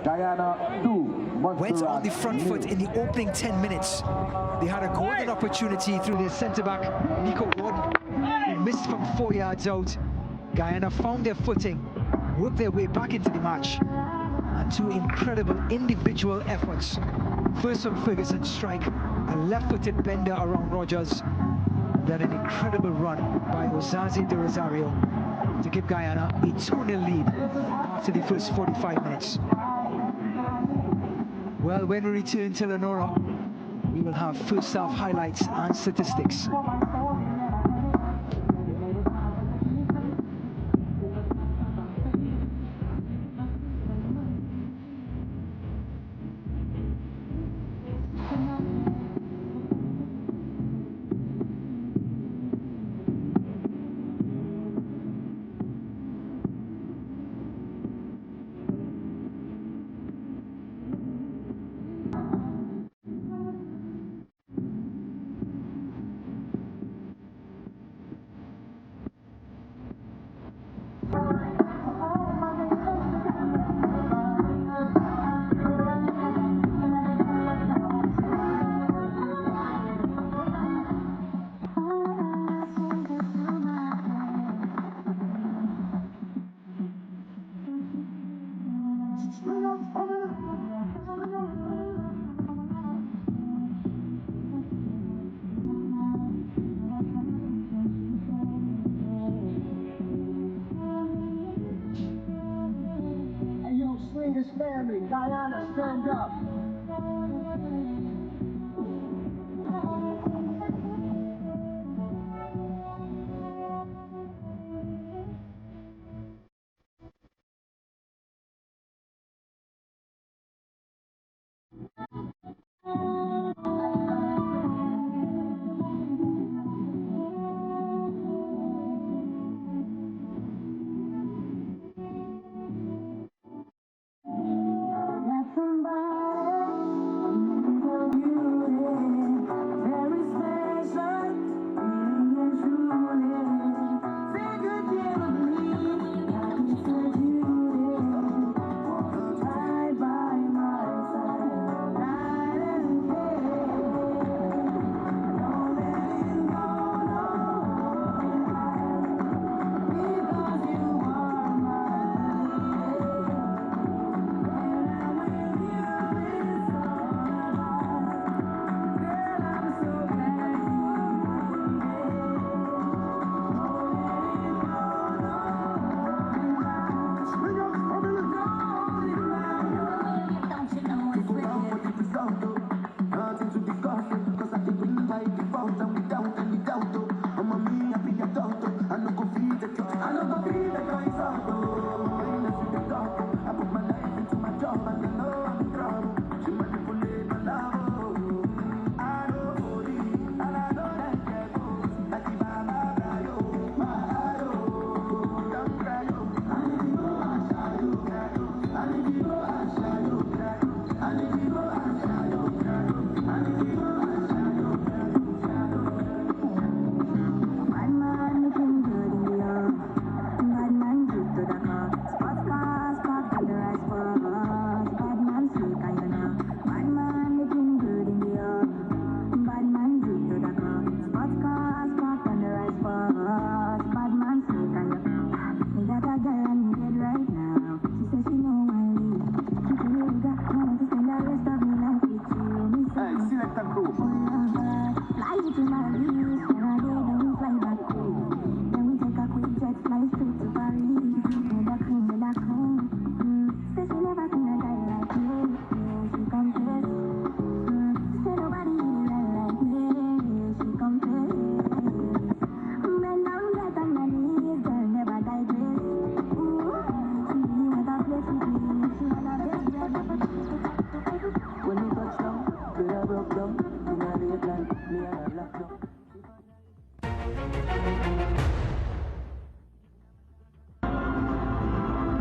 Guyana 2, Montserrat went on the front foot in the opening 10 minutes. They had a golden opportunity through their centre-back, Nico Gordon, who missed from 4 yards out. Guyana found their footing, worked their way back into the match. And two incredible individual efforts. First from Ferguson's strike, a left-footed bender around Rogers, then an incredible run by Osaze De Rosario to give Guyana a 2-0 lead after the first 45 minutes. Well, when we return to Leonora, we will have first half highlights and statistics. Family, Guyana, stand up.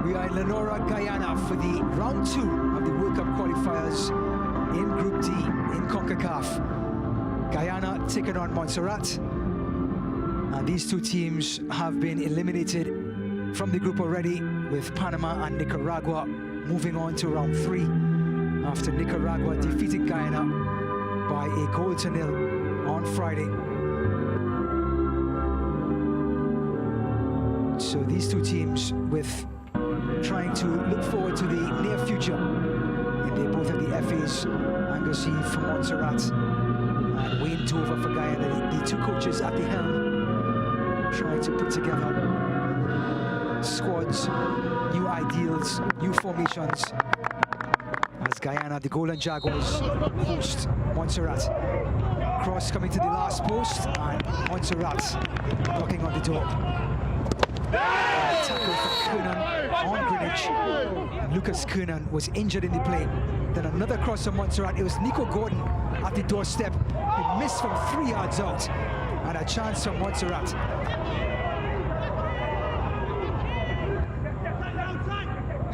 We are in Leonora, Guyana for the round 2 of the World Cup qualifiers in Group D in Concacaf. Guyana taking on Montserrat. And these two teams have been eliminated from the group already, with Panama and Nicaragua moving on to round 3 after Nicaragua defeated Guyana by a 1-0 on Friday. So these two teams with trying to look forward to the near future. And they both have the FAs, Angassi for Montserrat and Wayne Dover for Guyana, the two coaches at the helm, trying to put together squads, new ideals, new formations, as Guyana, the Golden Jaguars, host Montserrat. Cross coming to the last post, and Montserrat knocking on the door. Tackle from Kernan on Greenwich. Lucas Kernan was injured in the play. Then another cross from Montserrat. It was Nico Gordon at the doorstep. He missed from 3 yards out. And a chance from Montserrat.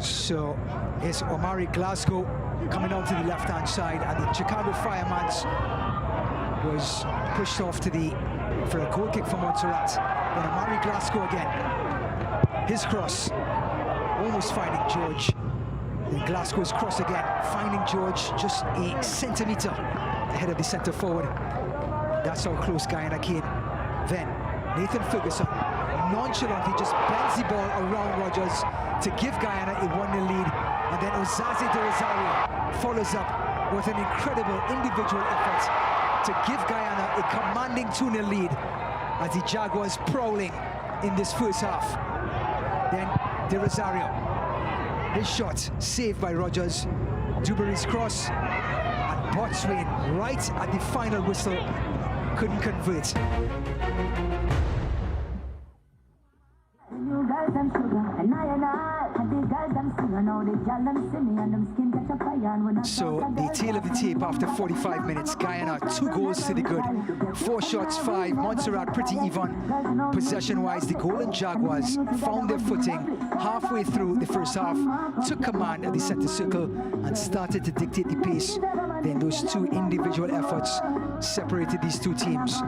So it's Omari Glasgow coming on to the left-hand side, and the Chicago Fireman's was pushed off to the for a goal kick for Montserrat. Then Omari Glasgow again. His cross, almost finding George. Then Glasgow's cross again, finding George just a centimetre ahead of the centre forward. That's how close Guyana came. Then Nathan Ferguson nonchalantly just bends the ball around Rogers to give Guyana a 1-0 lead. And then Ozaze de Rosario follows up with an incredible individual effort to give Guyana a commanding 2-0 lead as the Jaguars prowling in this first half. Then De Rosario, his shot saved by Rogers. Dewberry's cross, and Botswain right at the final whistle couldn't convert. So the tail of the tape after 45 minutes, Guyana 2 goals to the good, 4 shots 5, Montserrat pretty even. Possession-wise, the Golden Jaguars found their footing halfway through the first half, took command of the centre circle and started to dictate the pace. Then those 2 individual efforts separated these 2 teams.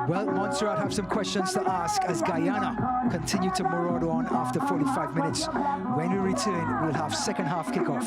Well, Montserrat have some questions to ask as Guyana continue to maraud on after 45 minutes. When we return, we'll have second half kickoff.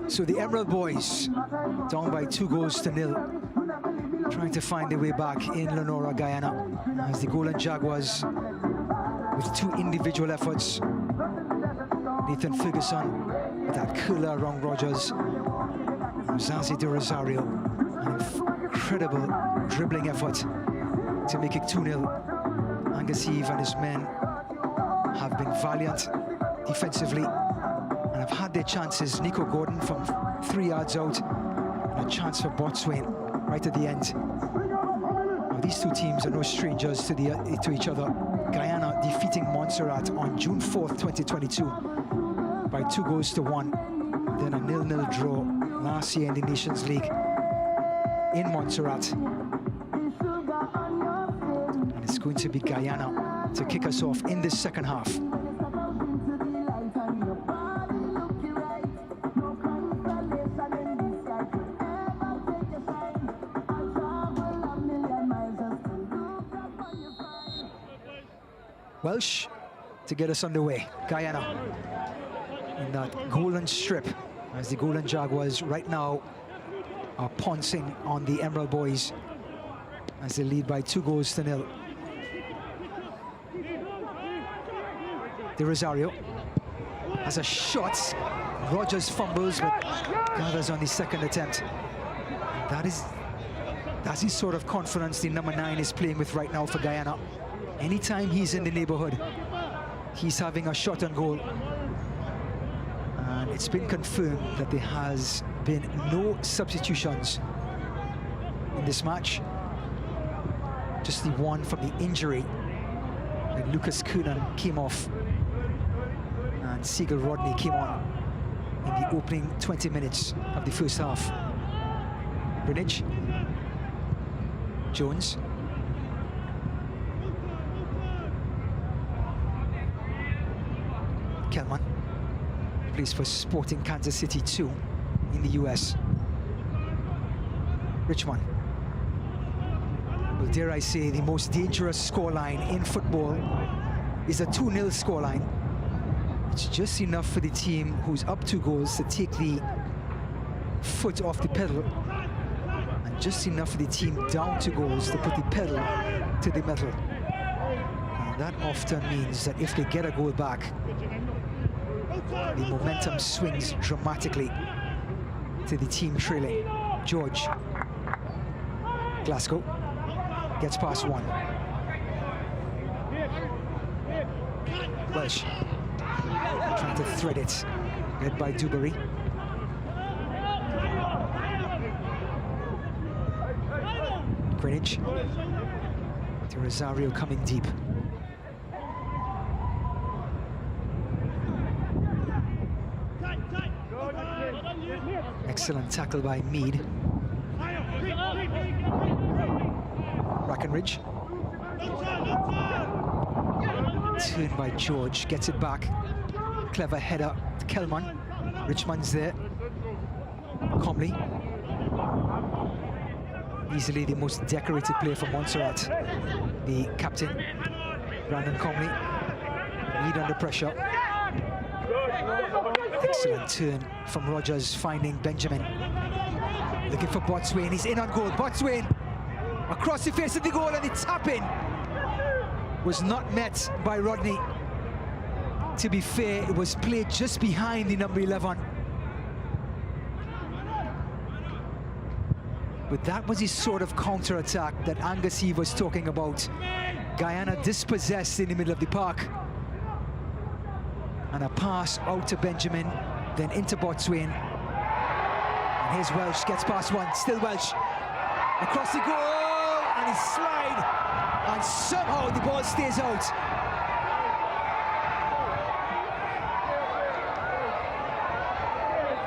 So the Emerald Boys down by 2-0, trying to find their way back in Leonora, Guyana, as the Golden Jaguars with 2 individual efforts. Nathan Ferguson with that curler around Rogers. Zazi de Rosario, an incredible dribbling effort to make it 2-0. Angus Eve and his men have been valiant defensively and have had their chances. Nico Gordon from 3 yards out, and a chance for Botswain right at the end. Now, these 2 teams are no strangers to each other. Guyana defeating Montserrat on June 4th, 2022 by 2-1, then a 0-0 draw last year in the Nations League in Montserrat. And it's going to be Guyana to kick us off in this second half. Welsh to get us underway. Guyana in that golden strip, as the Golden Jaguars right now are pouncing on the Emerald Boys as they lead by 2-0. De Rosario has a shot. Rogers fumbles but gathers on the second attempt. That's the sort of confidence the number 9 is playing with right now for Guyana. Anytime he's in the neighborhood, he's having a shot on goal. And it's been confirmed that there has been no substitutions in this match. Just the one from the injury. And Lucas Kernan came off and Siegel Rodney came on in the opening 20 minutes of the first half. Greenwich, Jones, Kelman plays for Sporting Kansas City 2 in the US. Richmond. Well, dare I say, the most dangerous scoreline in football is a 2-0 scoreline. It's just enough for the team who's up 2 goals to take the foot off the pedal, and just enough for the team down 2 goals to put the pedal to the metal. And that often means that if they get a goal back, the momentum swings dramatically to the team trailing. George. Glasgow gets past 1. Welsh trying to thread it, led by Dewberry. Greenwich. De Rosario coming deep. Excellent tackle by Mead. Brackenridge. Turned by George, gets it back. Clever header to Kelman. Richmond's there. Comley. Easily the most decorated player for Montserrat. The captain, Brandon Comley. Mead under pressure. Excellent turn from Rogers, finding Benjamin. Looking for Botswain, he's in on goal. Botswain across the face of the goal, and the tap-in was not met by Rodney. To be fair, it was played just behind the number 11. But that was the sort of counter-attack that Angus Eve was talking about. Guyana dispossessed in the middle of the park. And a pass out to Benjamin, then into Botswain. And here's Welsh, gets past 1, still Welsh. Across the goal, and he slide. And somehow the ball stays out.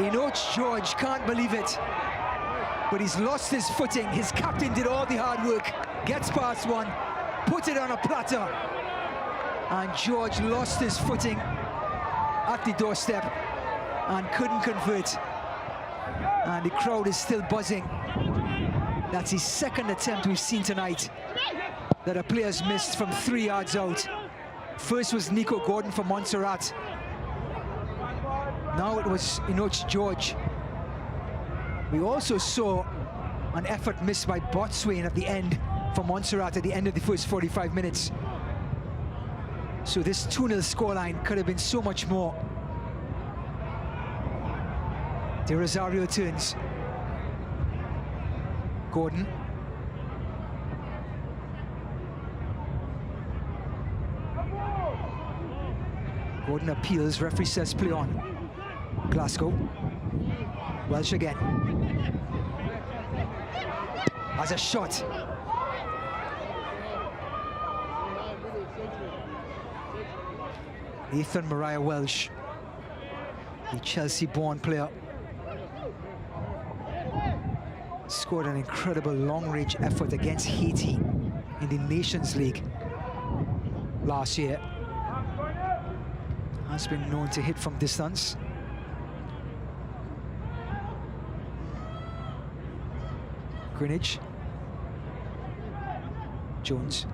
Enoch George can't believe it. But he's lost his footing. His captain did all the hard work. Gets past 1, put it on a platter. And George lost his footing at the doorstep and couldn't convert. And the crowd is still buzzing. That's his second attempt we've seen tonight that a player's missed from 3 yards out. First was Nico Gordon from Montserrat. Now it was Enoch George We also saw an effort missed by Botswain at the end for Montserrat at the end of the first 45 minutes. So this 2-0 scoreline could have been so much more. De Rosario turns. Gordon. Gordon appeals, referee says play on. Glasgow. Welsh again. Has a shot. Nathan Mariah Welsh, the Chelsea-born player, scored an incredible long-range effort against Haiti in the Nations League last year. Has been known to hit from distance. Greenwich. Jones.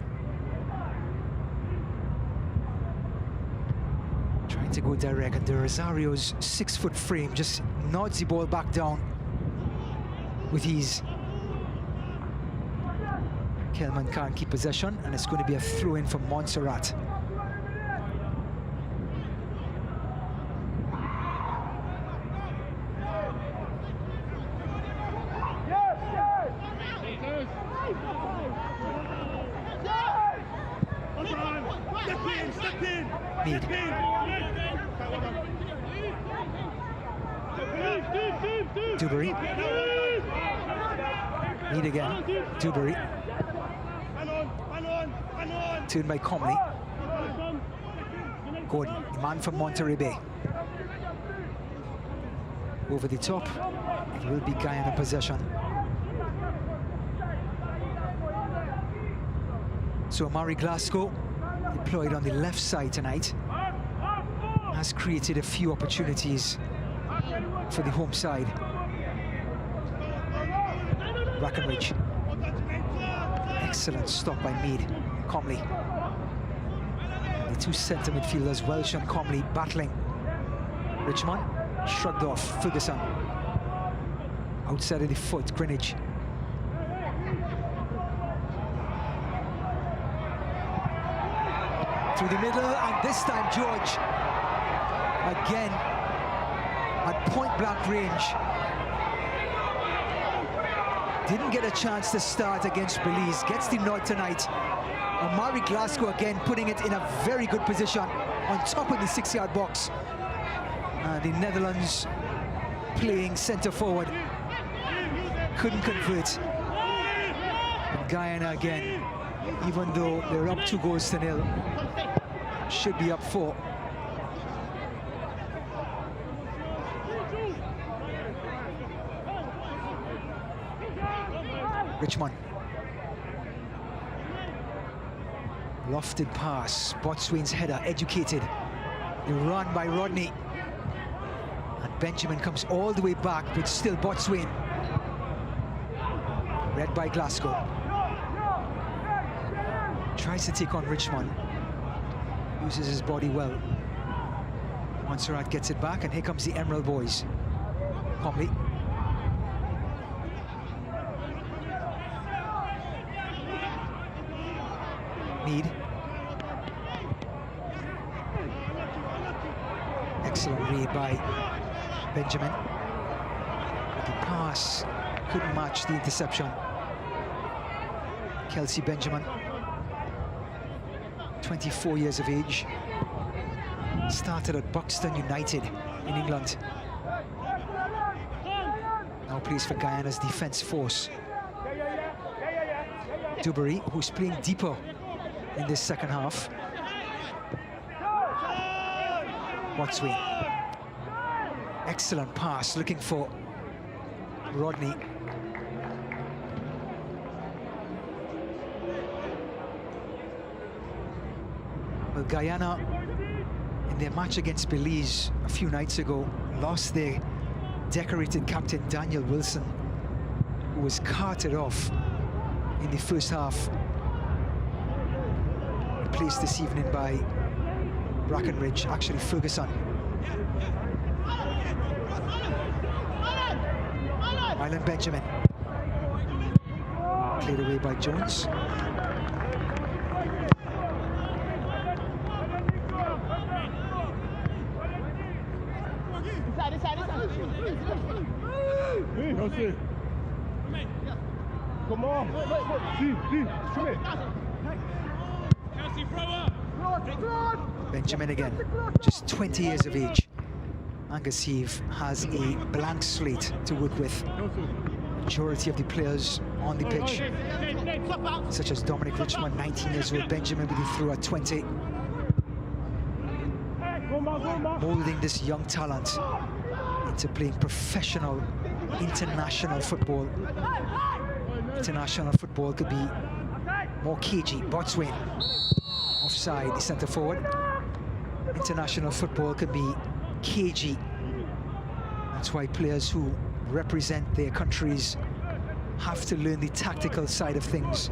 Trying to go direct, and De Rosario's 6-foot frame just nods the ball back down with ease. Kelman can't keep possession, and it's going to be a throw-in for Montserrat. Mead. Dewberry. Mead again. Dewberry. Turned by Comley. Gordon, the man from Monterey Bay. Over the top. It will be Guyana possession. So Amari Glasgow, deployed on the left side tonight, has created a few opportunities for the home side. Brackenridge. Excellent stop by Mead. Comley. The two centre midfielders, Welsh and Comley, battling. Richmond shrugged off. Ferguson. Outside of the foot, Greenwich. Through the middle, and this time George, again, at point-blank range. Didn't get a chance to start against Belize, gets the nod tonight. Amari Glasgow again putting it in a very good position on top of the 6-yard box. And the Netherlands playing centre forward. Couldn't convert. And Guyana again, even though they're up 2-0, should be up 4. Richmond. Lofted pass, Botswain's header, educated. The run by Rodney. And Benjamin comes all the way back, but still Botswain. Read by Glasgow. Tries to take on Richmond. Uses his body well. Montserrat gets it back, and here comes the Emerald boys. Comley. Mead. Excellent read by Benjamin. The pass couldn't match the interception. Kelsey Benjamin, 24 years of age. Started at Buxton United in England. Now plays for Guyana's Defence Force. Dewberry, who's playing deeper in this second half. Botswain. Excellent pass, looking for Rodney. Well, Guyana, in their match against Belize a few nights ago, lost their decorated captain Daniel Wilson, who was carted off in the first half. Replaced this evening by Brackenridge, actually Ferguson. Island Benjamin. Cleared away by Jones. Come on. Benjamin again, just 20 years of age. Angasiev has a blank slate to work with. Majority of the players on the pitch, such as Dominic Richmond, 19 years old, Benjamin with the throw at 20. Molding this young talent into playing professional, international football. International football could be more cagey. Botswain offside, the centre forward. International football could be cagey. That's why players who represent their countries have to learn the tactical side of things,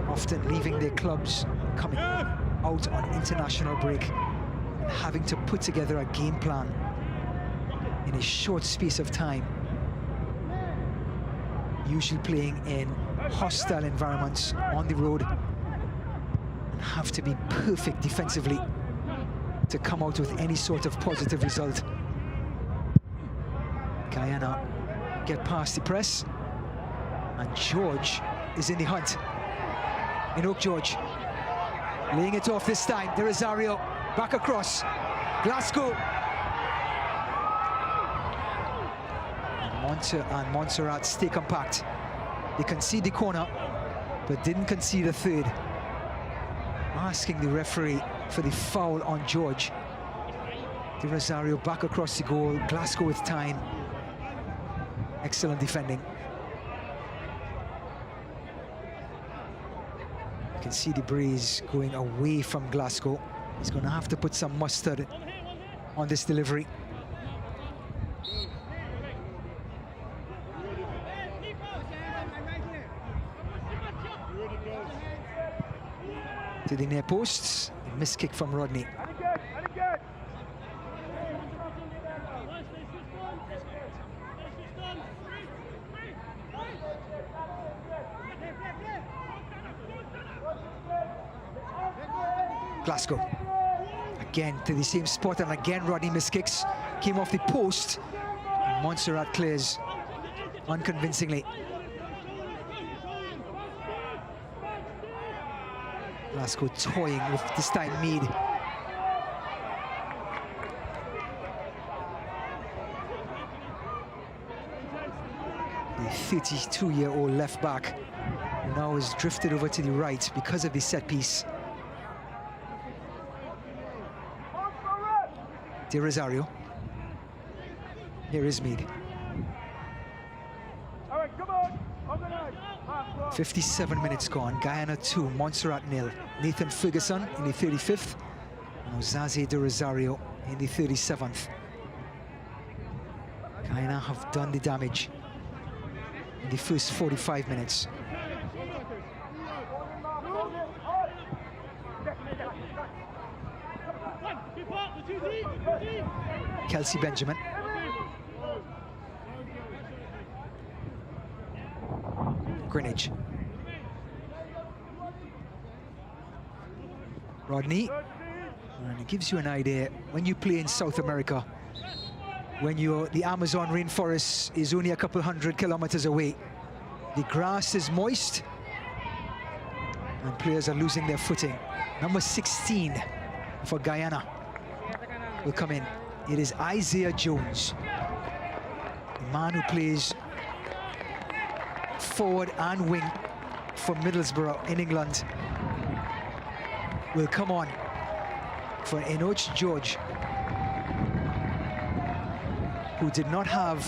often leaving their clubs, coming out on international break, and having to put together a game plan in a short space of time, usually playing in hostile environments on the road, and have to be perfect defensively to come out with any sort of positive result. Guyana get past the press, and George is in the hunt. Enoch George laying it off this time. De Rosario back across. Glasgow. And Montserrat stay compact. They concede the corner, but didn't concede a third. Asking the referee for the foul on George. De Rosario back across the goal. Glasgow with time. Excellent defending. You can see the breeze going away from Glasgow. He's going to have to put some mustard on this delivery. To the near posts, a missed kick from Rodney. Glasgow again to the same spot, and again Rodney missed kicks. Came off the post, and Montserrat clears unconvincingly. Glasgow toying with this time Mead. The 32-year-old left back now is drifted over to the right because of the set piece. De Rosario. Here is Mead. 57 minutes gone. Guyana 2, Montserrat 0. Nathan Ferguson in the 35th, and Ozaze De Rosario in the 37th. Guyana have done the damage in the first 45 minutes. Kelsey Benjamin. Greenwich. Rodney. And it gives you an idea, when you play in South America, when the Amazon rainforest is only a couple 100 kilometers away, the grass is moist and players are losing their footing. Number 16 for Guyana will come in. It is Isaiah Jones, the man who plays forward and wing for Middlesbrough in England, will come on for Enoch George, who did not have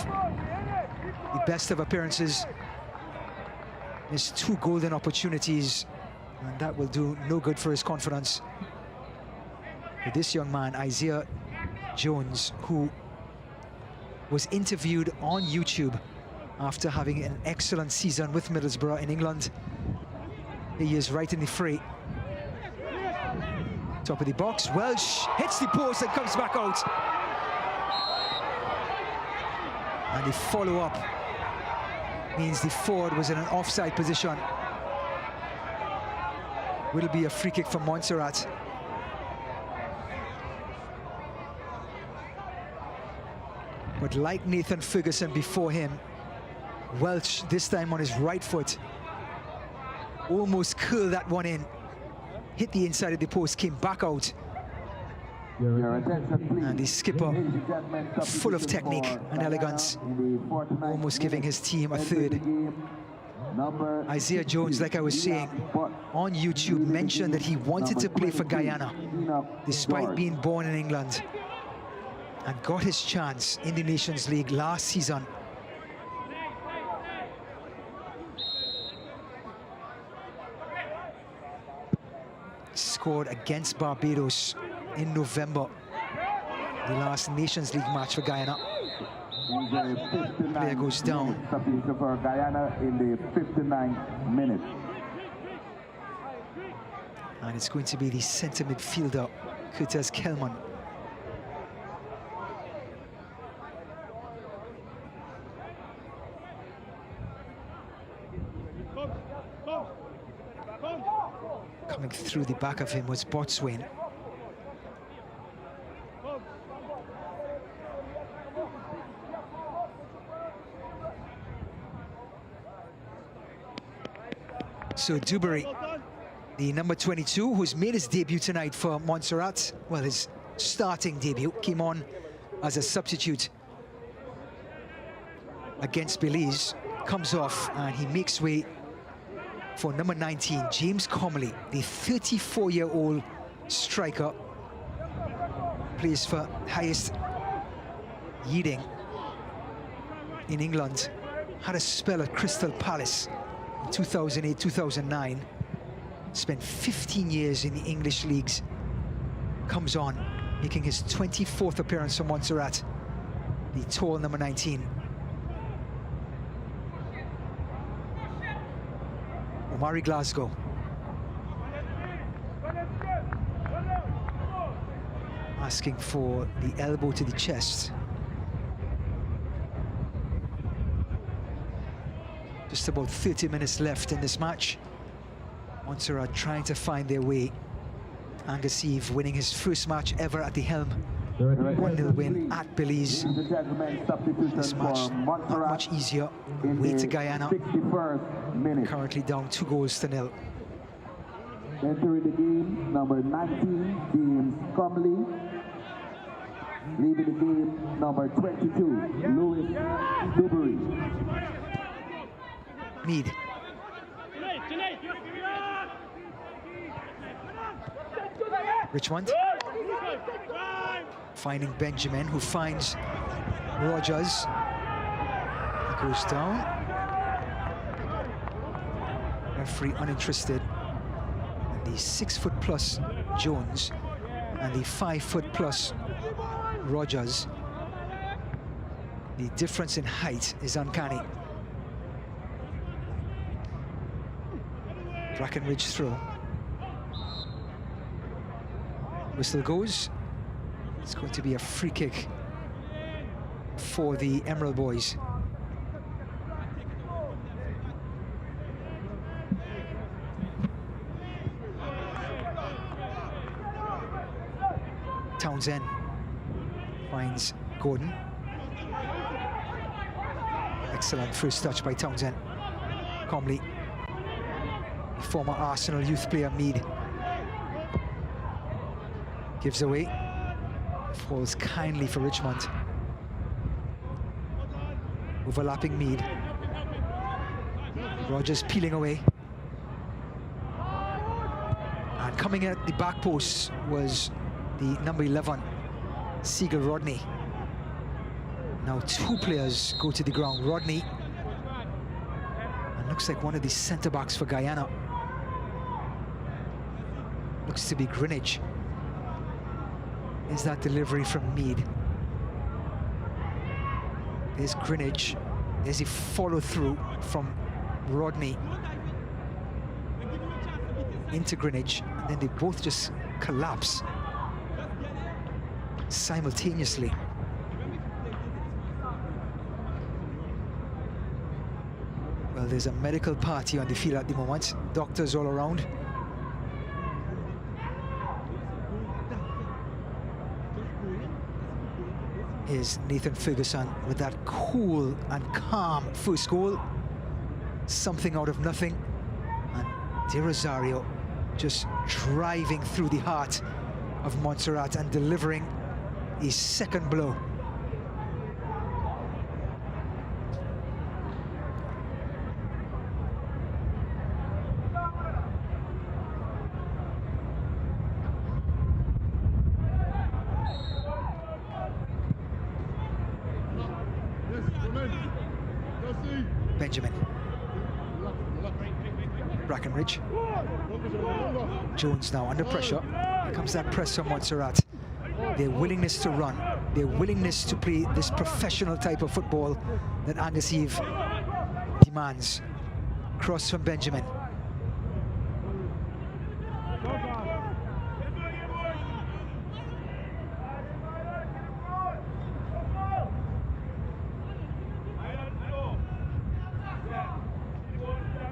the best of appearances. Missed 2 golden opportunities, and that will do no good for his confidence. But this young man, Isaiah Jones, who was interviewed on YouTube after having an excellent season with Middlesbrough in England. He is right in the fray. Top of the box, Welsh hits the post and comes back out. And the follow-up means the forward was in an offside position. Will be a free kick from Montserrat. But like Nathan Ferguson before him, Welch, this time on his right foot, almost curled that one in. Hit the inside of the post, came back out. Your attention, please. And the skipper, full of technique and elegance, almost giving his team a third. Isaiah Jones, like I was saying, on YouTube mentioned that he wanted to play for Guyana, despite being born in England, and got his chance in the Nations League last season. Scored against Barbados in November, the last Nations League match for Guyana. Player goes down. Substitution for Guyana in the 59th minute. And it's going to be the centre midfielder, Curtis Kelman. Coming through the back of him was Botswain. So Dewberry, the number 22, who's made his debut tonight for Montserrat, well, his starting debut, came on as a substitute against Belize, comes off and he makes way for number 19, James Comley, the 34-year-old striker, plays for highest Yeading in England, had a spell at Crystal Palace in 2008-2009, spent 15 years in the English leagues, comes on, making his 24th appearance for Montserrat, the tall number 19. Omari Glasgow. Asking for the elbow to the chest. Just about 30 minutes left in this match. Montserrat trying to find their way. Angus Eve winning his first match ever at the helm. 1-0 win at Belize. This match not much easier. Way to Guyana. Currently down 2-0. Entering the game, number 19, James Comley. Leaving the game, number 22, Louis Dewberry. Mead. Richmond. Finding Benjamin, who finds Rogers. He goes down. Referee uninterested. And the 6-foot-plus Jones and the 5-foot-plus Rogers. The difference in height is uncanny. Brackenridge throw. Whistle goes. It's going to be a free kick for the Emerald Boys. Townsend finds Gordon. Excellent first touch by Townsend. Comley, former Arsenal youth player, Mead, gives away. Falls kindly for Richmond. Overlapping Mead. Rogers peeling away. And coming at the back post was the number 11, Siegel Rodney. Now 2 players go to the ground. Rodney, and looks like one of the centre-backs for Guyana. Looks to be Greenwich. Is that delivery from Mead? There's Greenwich. There's a follow-through from Rodney into Greenwich, and then they both just collapse simultaneously. there's a medical party on the field at the moment. Doctors all around. Here's Nathan Ferguson with that cool and calm first goal. Something out of nothing. And De Rosario just driving through the heart of Montserrat and delivering his second blow. Benjamin. Brackenridge. Jones now under pressure. Here comes that press from Montserrat. Their willingness to run, their willingness to play this professional type of football that Angus Eve demands. Cross from Benjamin.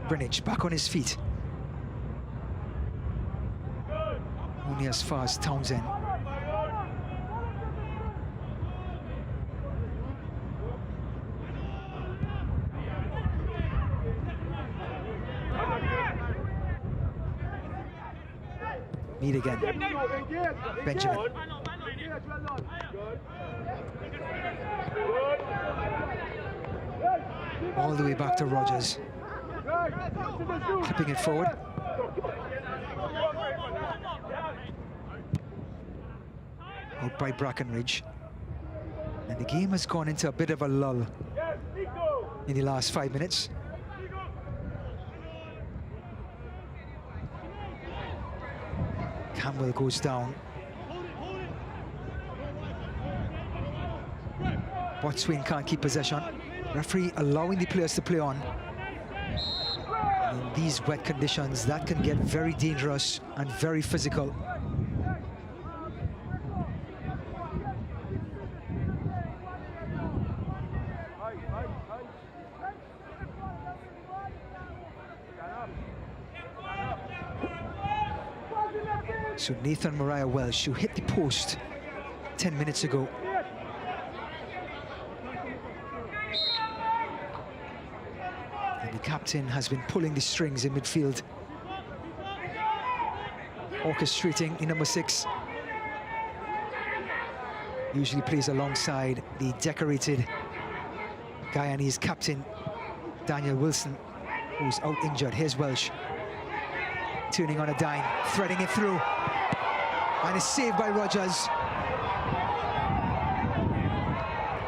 Brinage back on his feet. Only as far as Townsend. Meet again. Benjamin. All the way back to Rogers. Clipping it forward. Out by Brackenridge. And the game has gone into a bit of a lull in the last 5 minutes. Campbell goes down. Botswain can't keep possession. Referee allowing the players to play on. In these wet conditions, that can get very dangerous and very physical. So Nathan Mariah Welsh, who hit the post 10 minutes ago. And the captain has been pulling the strings in midfield, orchestrating the number 6. Usually plays alongside the decorated Guyanese captain, Daniel Wilson, who's out injured. Here's Welsh, turning on a dime, threading it through, and it's saved by Rogers.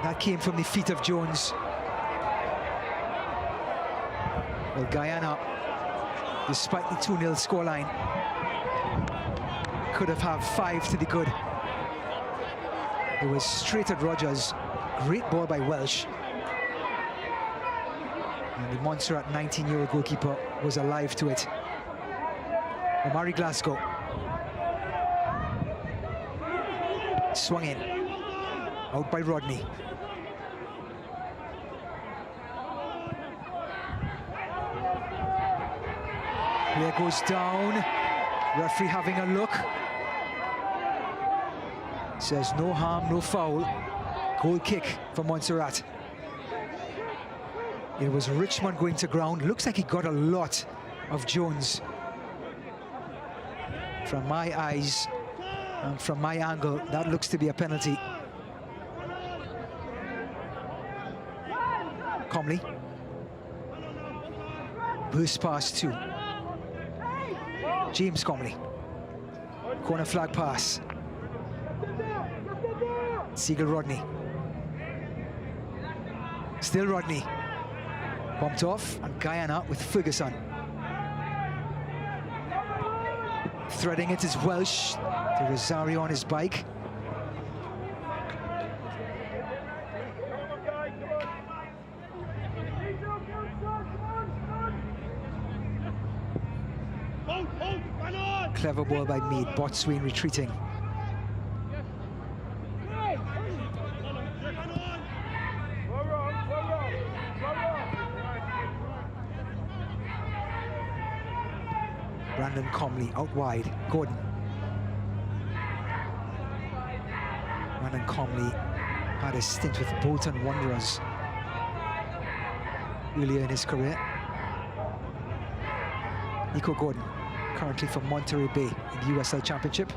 That came from the feet of Jones. Well, Guyana, despite the 2-0 scoreline, could have had 5 to the good. It was straight at Rogers. Great ball by Welsh. And the Montserrat 19-year-old goalkeeper was alive to it. Omari Glasgow. Swung in. Out by Rodney. Player goes down. Referee having a look. Says no harm, no foul. Goal kick for Montserrat. It was Richmond going to ground. Looks like he got a lot of Jones. From my eyes and from my angle, that looks to be a penalty. Comley. Burst pass 2. James Comley. Corner flag pass. Siegel Rodney. Still Rodney. Bumped off, and Guyana with Ferguson. Threading it is Welsh. De Rosario on his bike. Clever ball by Meade. Botswain retreating. Comley out wide. Gordon. Brandon Comley had a stint with Bolton Wanderers earlier in his career. Nico Gordon, currently from Monterey Bay in the USL Championship.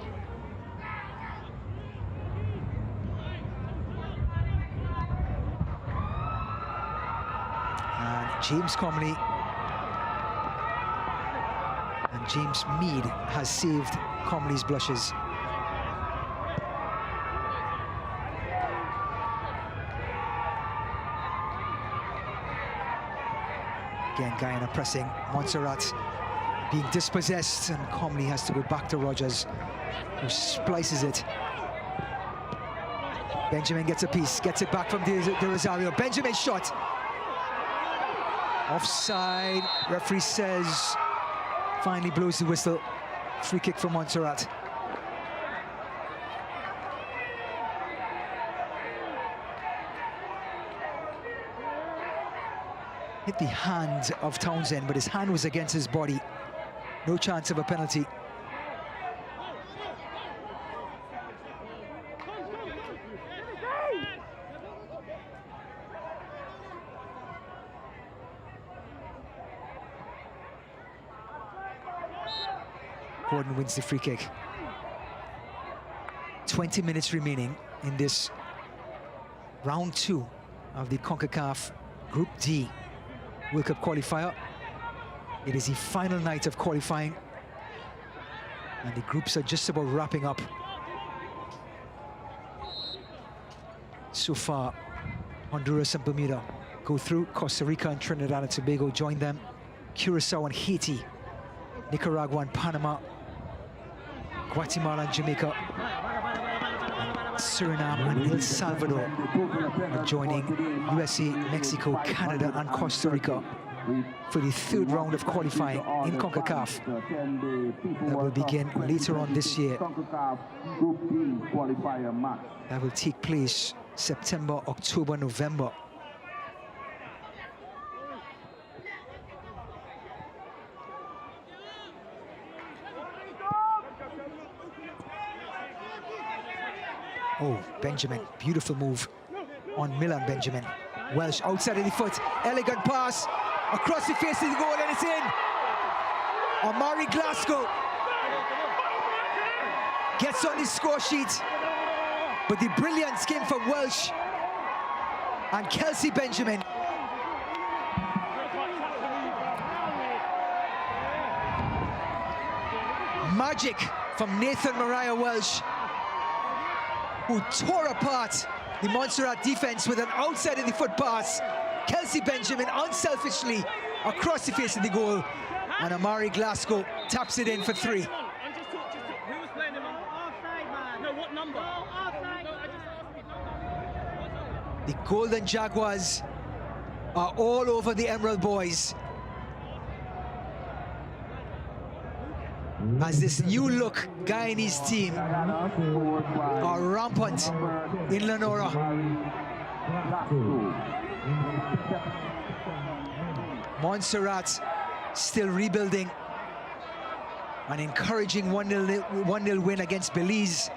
And James Comley and James Mead has saved Comley's blushes. Again, Guyana pressing. Montserrat being dispossessed, and Comley has to go back to Rogers, who splices it. Benjamin gets a piece, gets it back from De Rosario. Benjamin shot. Offside. Referee says, finally blows the whistle. Free kick for Montserrat. Hit the hand of Townsend, but his hand was against his body. No chance of a penalty. Gordon wins the free kick. 20 minutes remaining in this round 2 of the Concacaf Group D World Cup qualifier. It is the final night of qualifying, and the groups are just about wrapping up. So far, Honduras and Bermuda go through. Costa Rica and Trinidad and Tobago join them. Curacao and Haiti, Nicaragua and Panama, Guatemala and Jamaica, and Suriname and El Salvador are joining USA, Mexico, Canada and Costa Rica for the 3rd round of qualifying in CONCACAF that will begin later on this year. That will take place September, October, November. Oh, Benjamin, beautiful move on Milan Benjamin. Welsh outside of the foot, elegant pass, across the face of the goal, and it's in. Amari Glasgow gets on the score sheet, but the brilliance came from Welsh and Kelsey Benjamin. Magic from Nathan Mariah Welsh, who tore apart the Montserrat defense with an outside of the foot pass. Kelsey Benjamin unselfishly across the face of the goal, and Amari Glasgow taps it in for 3. Who was playing him on? Offside, man. No, what number? Offside. The Golden Jaguars are all over the Emerald Boys as this new look Guyanese team are rampant in Leonora. Montserrat still rebuilding. An encouraging 1-0 win against Belize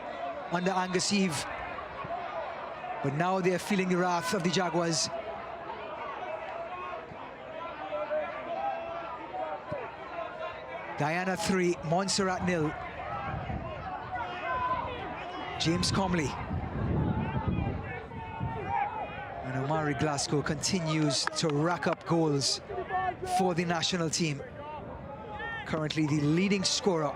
under Angus Eve. But now they're feeling the wrath of the Jaguars. Guyana 3, Montserrat 0. James Comley. And Amari Glasgow continues to rack up goals for the national team. Currently the leading scorer.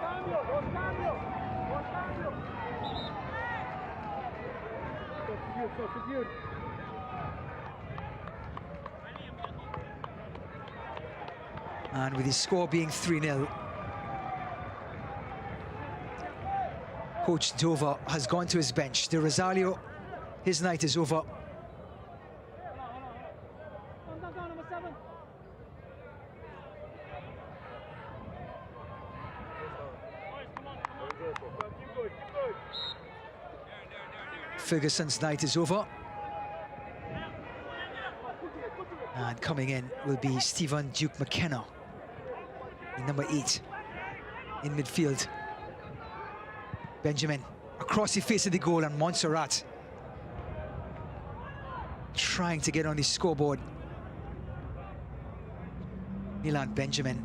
And with the score being 3-0, Coach Dover has gone to his bench. De Rosario, his night is over. Ferguson's night is over. And coming in will be Stephen Duke McKenna, number 8. in midfield. Benjamin across the face of the goal, and Montserrat trying to get on the scoreboard. Nilan Benjamin,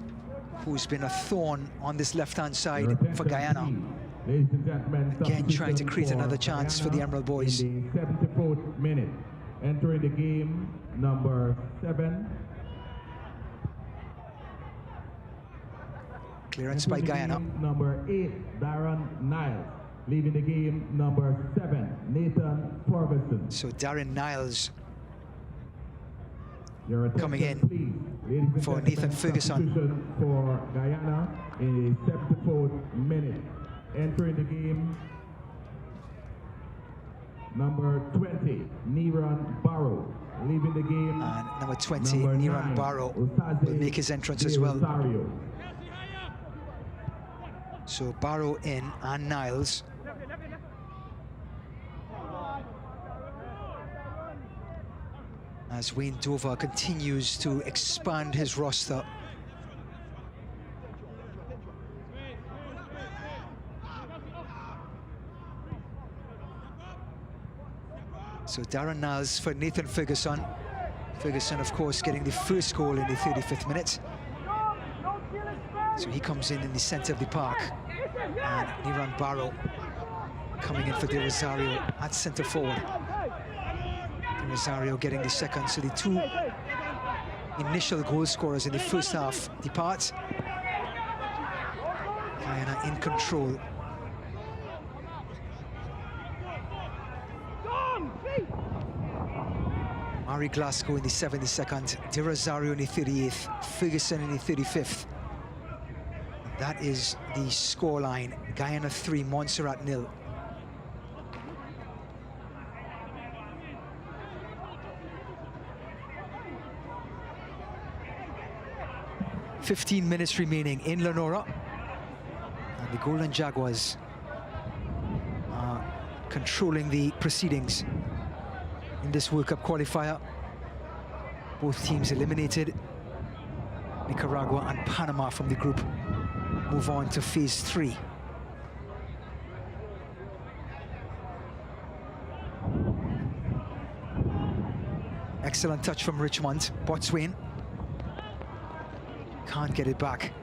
who's been a thorn on this left-hand side for Guyana. Again, trying to create another chance for the Emerald Boys. In the 74th minute, entering the game, number 7. Clearance by Guyana. Number 8, Darren Niles. Leaving the game, number 7, Nathan Ferguson. So Darren Niles Your coming in please, ladies and for gentlemen, Nathan Ferguson. substitution for Guyana in the 74th minute. Entering the game, number 20, Niran Barrow. Leaving the game, And number 20, number Niran 9, Barrow, Osaze will make his entrance as well. Rosario. So Barrow in and Niles. As Wayne Dover continues to expand his roster. So Darren Niles for Nathan Ferguson. Ferguson, of course, getting the first goal in the 35th minute. So he comes in the center of the park. And Niran Barrow coming in for De Rosario at center forward. De Rosario getting the second. So the two initial goal scorers in the first half depart. Guyana in control. Mari Glasgow in the 72nd, De Rosario in the 38th, Ferguson in the 35th. That is the scoreline. Guyana 3, Montserrat 0. .15 minutes remaining in Leonora. And the Golden Jaguars are controlling the proceedings in this World Cup qualifier. Both teams eliminated. Nicaragua and Panama from the group move on to phase 3. Excellent touch from Richmond. Botswain can't get it back.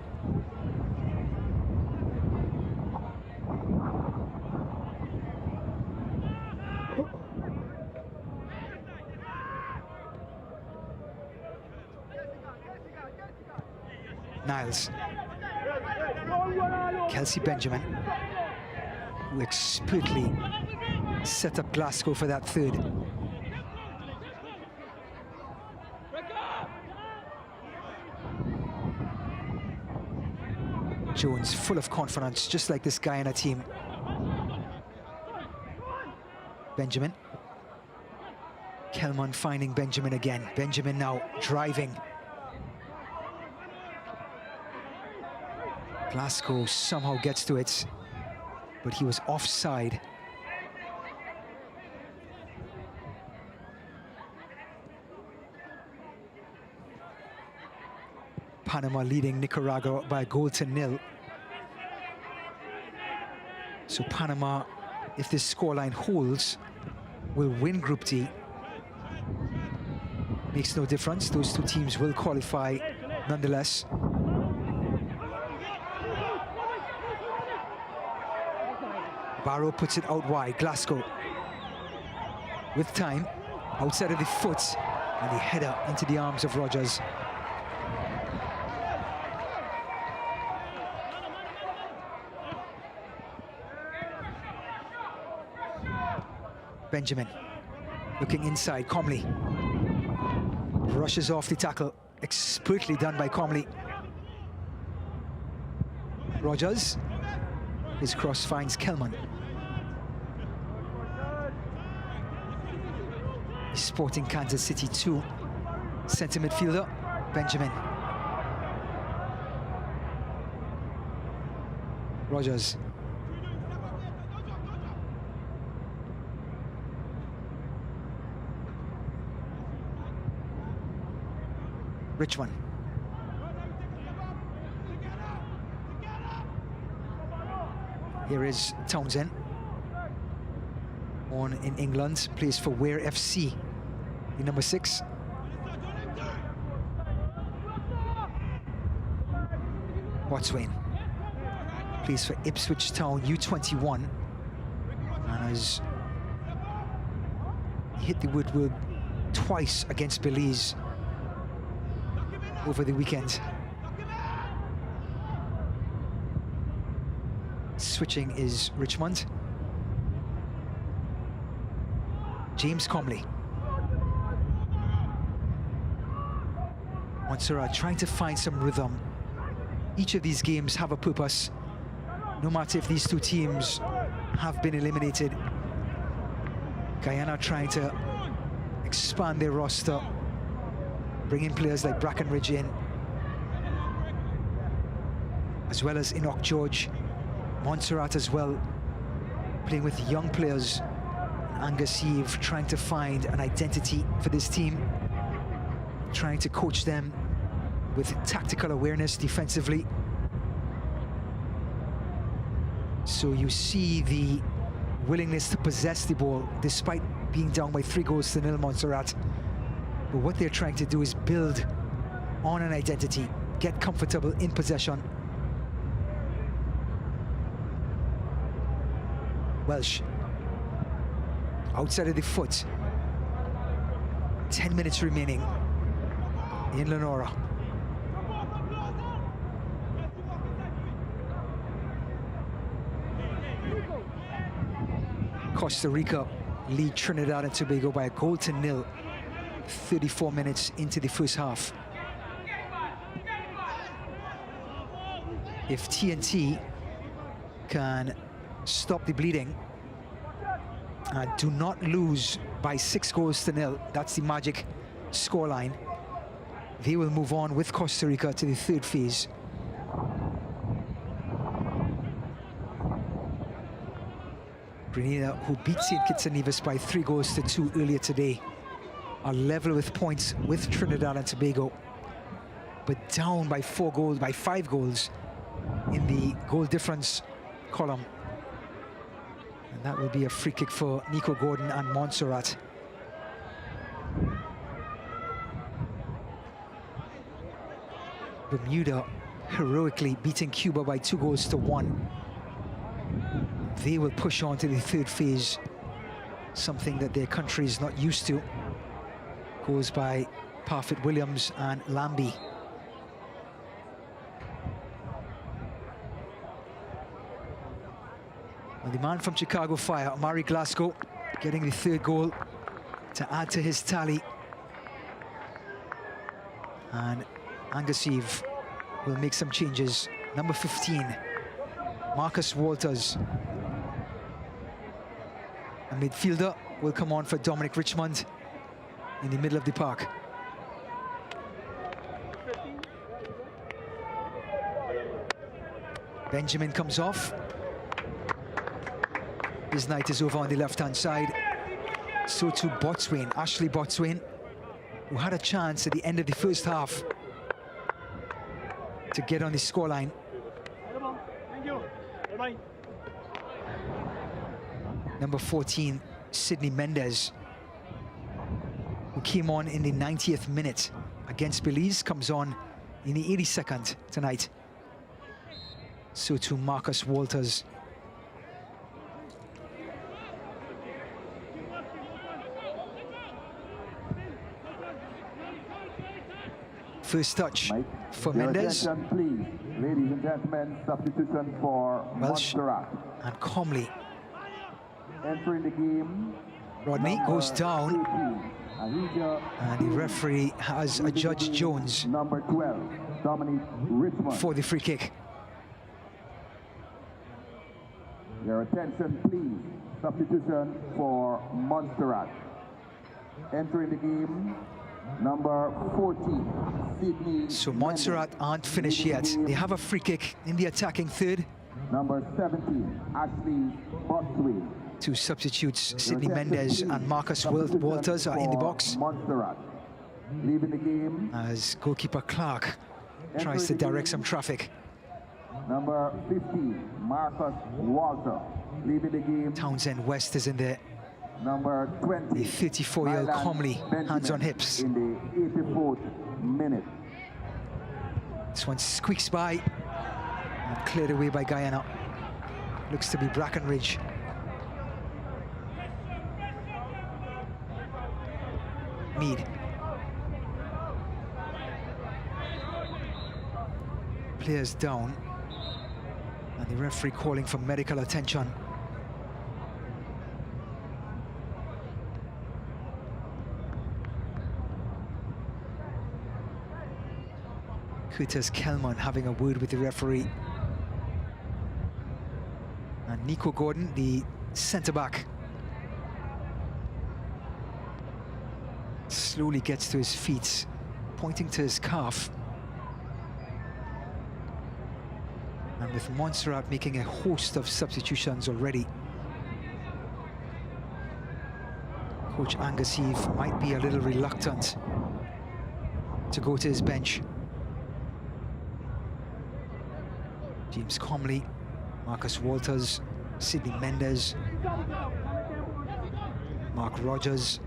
Niles. Kelsey Benjamin, who expertly set up Glasgow for that third. Jones full of confidence, just like this Guyana team. Benjamin. Kelman finding Benjamin again. Benjamin now driving. Glasgow somehow gets to it, but he was offside. Panama leading Nicaragua by a goal to 0. So Panama, if this scoreline holds, will win Group D. Makes no difference, those two teams will qualify nonetheless. Barrow puts it out wide. Glasgow with time, outside of the foot, and the header into the arms of Rogers. Benjamin looking inside. Comley rushes off the tackle. Expertly done by Comley. Rogers. His cross finds Kelman. Sporting Kansas City 2. Centre midfielder, Benjamin. Rogers. Richmond. Here is Townsend. Born in England, plays for Ware FC, the number 6. Botswain plays for Ipswich Town U21 and has hit the woodwork twice against Belize over the weekend. Switching is Richmond. James Comley. Montserrat trying to find some rhythm. Each of these games have a purpose, no matter if these two teams have been eliminated. Guyana trying to expand their roster, bring in players like Brackenridge in, as well as Enoch George. Montserrat as well, playing with young players. Angus Eve trying to find an identity for this team, trying to coach them with tactical awareness defensively. So you see the willingness to possess the ball despite being down by 3-0 Montserrat. But what they're trying to do is build on an identity, get comfortable in possession. Welsh outside of the foot. 10 minutes remaining in Leonora. Costa Rica lead Trinidad and Tobago by a 0-0, 34 minutes into the first half. If TNT can stop the bleeding and do not lose by 6-0, that's the magic scoreline, they will move on with Costa Rica to the third phase. Grenada, who beat St. Kitts and Nevis by 3-2 earlier today, are level with points with Trinidad and Tobago, but down by 5 goals in the goal difference column. And that will be a free kick for Nico Gordon and Montserrat. Bermuda heroically beating Cuba by 2-1. They will push on to the third phase, something that their country is not used to. Goes by Parfitt Williams and Lambie. And the man from Chicago Fire, Amari Glasgow, getting the third goal to add to his tally. And Angus Eve will make some changes. Number 15, Marcus Walters. A midfielder will come on for Dominic Richmond in the middle of the park. Benjamin comes off. His night is over on the left-hand side. So too Botswain, Ashley Botswain, who had a chance at the end of the first half to get on the scoreline. Thank you. Bye-bye. Number 14, Sidney Mendez, who came on in the 90th minute against Belize, comes on in the 82nd tonight. So too Marcus Walters. First touch for Mendez. Attention, please. Ladies and gentlemen, substitution for Welsh Montserrat. and Comley. Entering the game, Rodney goes down, 18, and the referee has adjudged Jones number 12, Dominic Richmond. for the free kick. Your attention, please. Substitution for Montserrat. Entering the game, number 14, Sidney. So Montserrat aren't finished yet. They have a free kick in the attacking third. Number 17, Ashley Botswain. Two substitutes, Sidney Mendez and Marcus Walters, are in the box. Montserrat. Leaving the game. As goalkeeper Clark tries to direct some traffic. number 15, Marcus Walter. Leaving the game, Townsend West is in there. number 20, The 34-year-old Mylan Comley, Benjamin, hands on hips. in the 84th minute. This one squeaks by and cleared away by Guyana. Looks to be Brackenridge. Mead. Players down. And the referee calling for medical attention. Curtis Kelman having a word with the referee. And Nico Gordon, the centre-back, slowly gets to his feet, pointing to his calf. And with Montserrat making a host of substitutions already, Coach Angus Eve might be a little reluctant to go to his bench. James Comley, Marcus Walters, Sidney Mendes, Mark Rogers,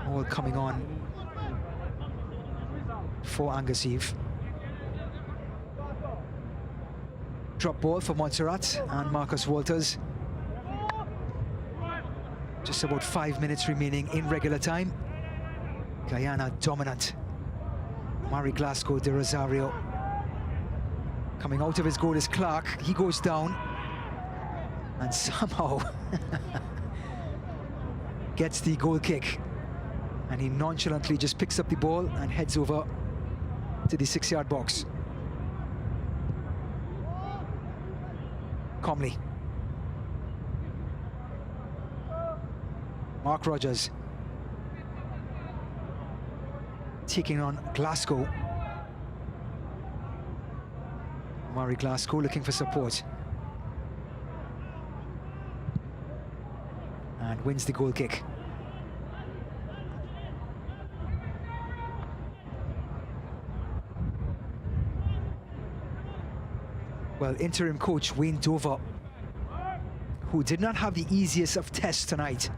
all coming on for Angus Eve. Drop ball for Montserrat and Marcus Walters. Just about 5 minutes remaining in regular time. Guyana dominant. Murray Glasgow de Rosario. Coming out of his goal is Clark. He goes down and somehow gets the goal kick. And he nonchalantly just picks up the ball and heads over to the 6-yard box. Comley. Mark Rogers. Taking on Glasgow. Murray Glasgow looking for support. And wins the goal kick. Well, interim coach Wayne Dover, who did not have the easiest of tests tonight,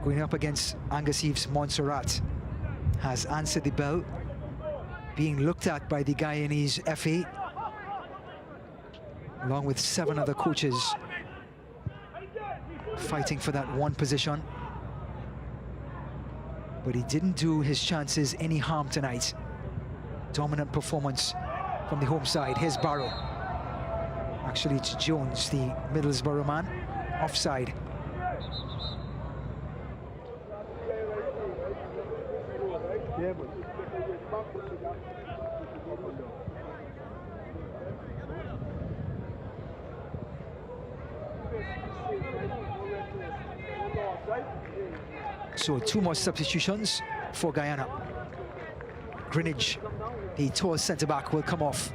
going up against Angus Eve's Montserrat, has answered the bell, being looked at by the Guyanese FA, along with 7 other coaches fighting for that one position. But he didn't do his chances any harm tonight. Dominant performance from the home side. Here's Barrow. Actually, it's Jones, the Middlesbrough man, offside. So 2 more substitutions for Guyana. Greenidge, the tall centre-back, will come off.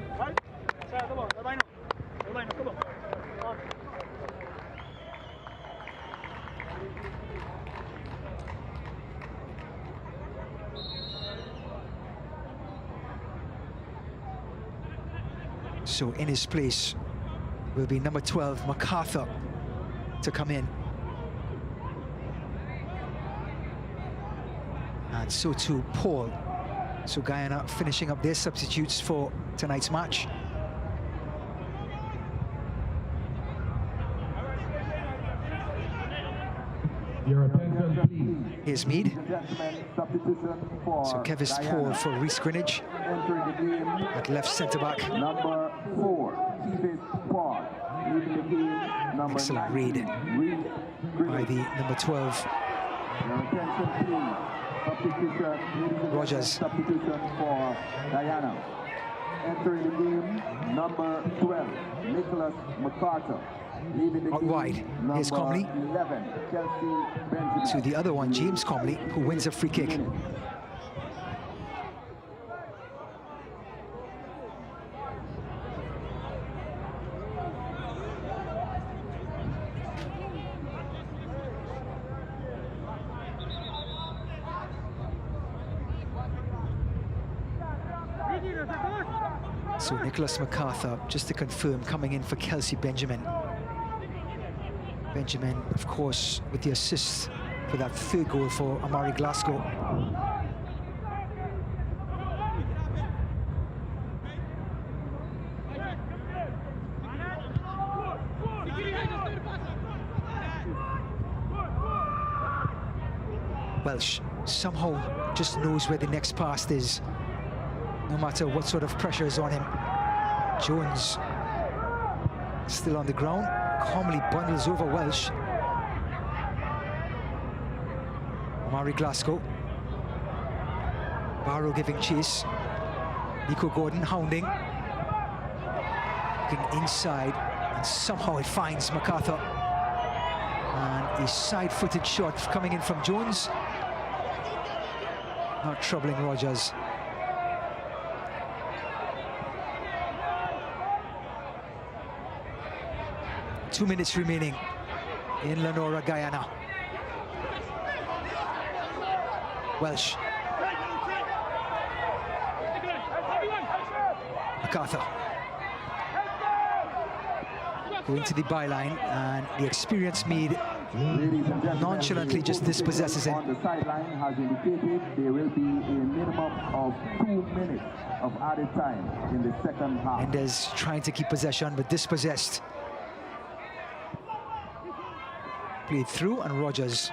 So in his place will be number 12, MacArthur, to come in. And so too Paul. So Guyana finishing up their substitutes for tonight's match. Your attention, please. Here's Mead. So Kevis Paul for Reece Greenidge at left centre-back. Number 4, Kevis Paul. Leaving the game, number Excellent 19, read Reece by the Greenidge. number 12. Your attention, please. Rogers. Substitution for Guyana. Entering the game, number 12, Nicholas MacArthur. Leaving the Out game, wide. Here's number Comley. 11, Chelsea Benjamin. To the other one, James Comley, who wins a free kick. So Nicholas MacArthur, just to confirm, coming in for Kelsey Benjamin. Benjamin, of course, with the assist for that third goal for Amari Glasgow. Welsh somehow just knows where the next pass is, no matter what sort of pressure is on him. Jones still on the ground, calmly bundles over Welsh. Amari Glasgow. Barrow giving chase. Nico Gordon hounding. Looking inside, and somehow it finds MacArthur. And a side-footed shot coming in from Jones. Not troubling Rogers. Two minutes remaining in Leonora, Guyana. Welsh. MacArthur. Going to the byline, and the experienced Meade nonchalantly just dispossesses him. On the sideline has indicated there will be a minimum of 2 minutes of added time in the second half. Mendes trying to keep possession, but dispossessed. Played through, and Rogers.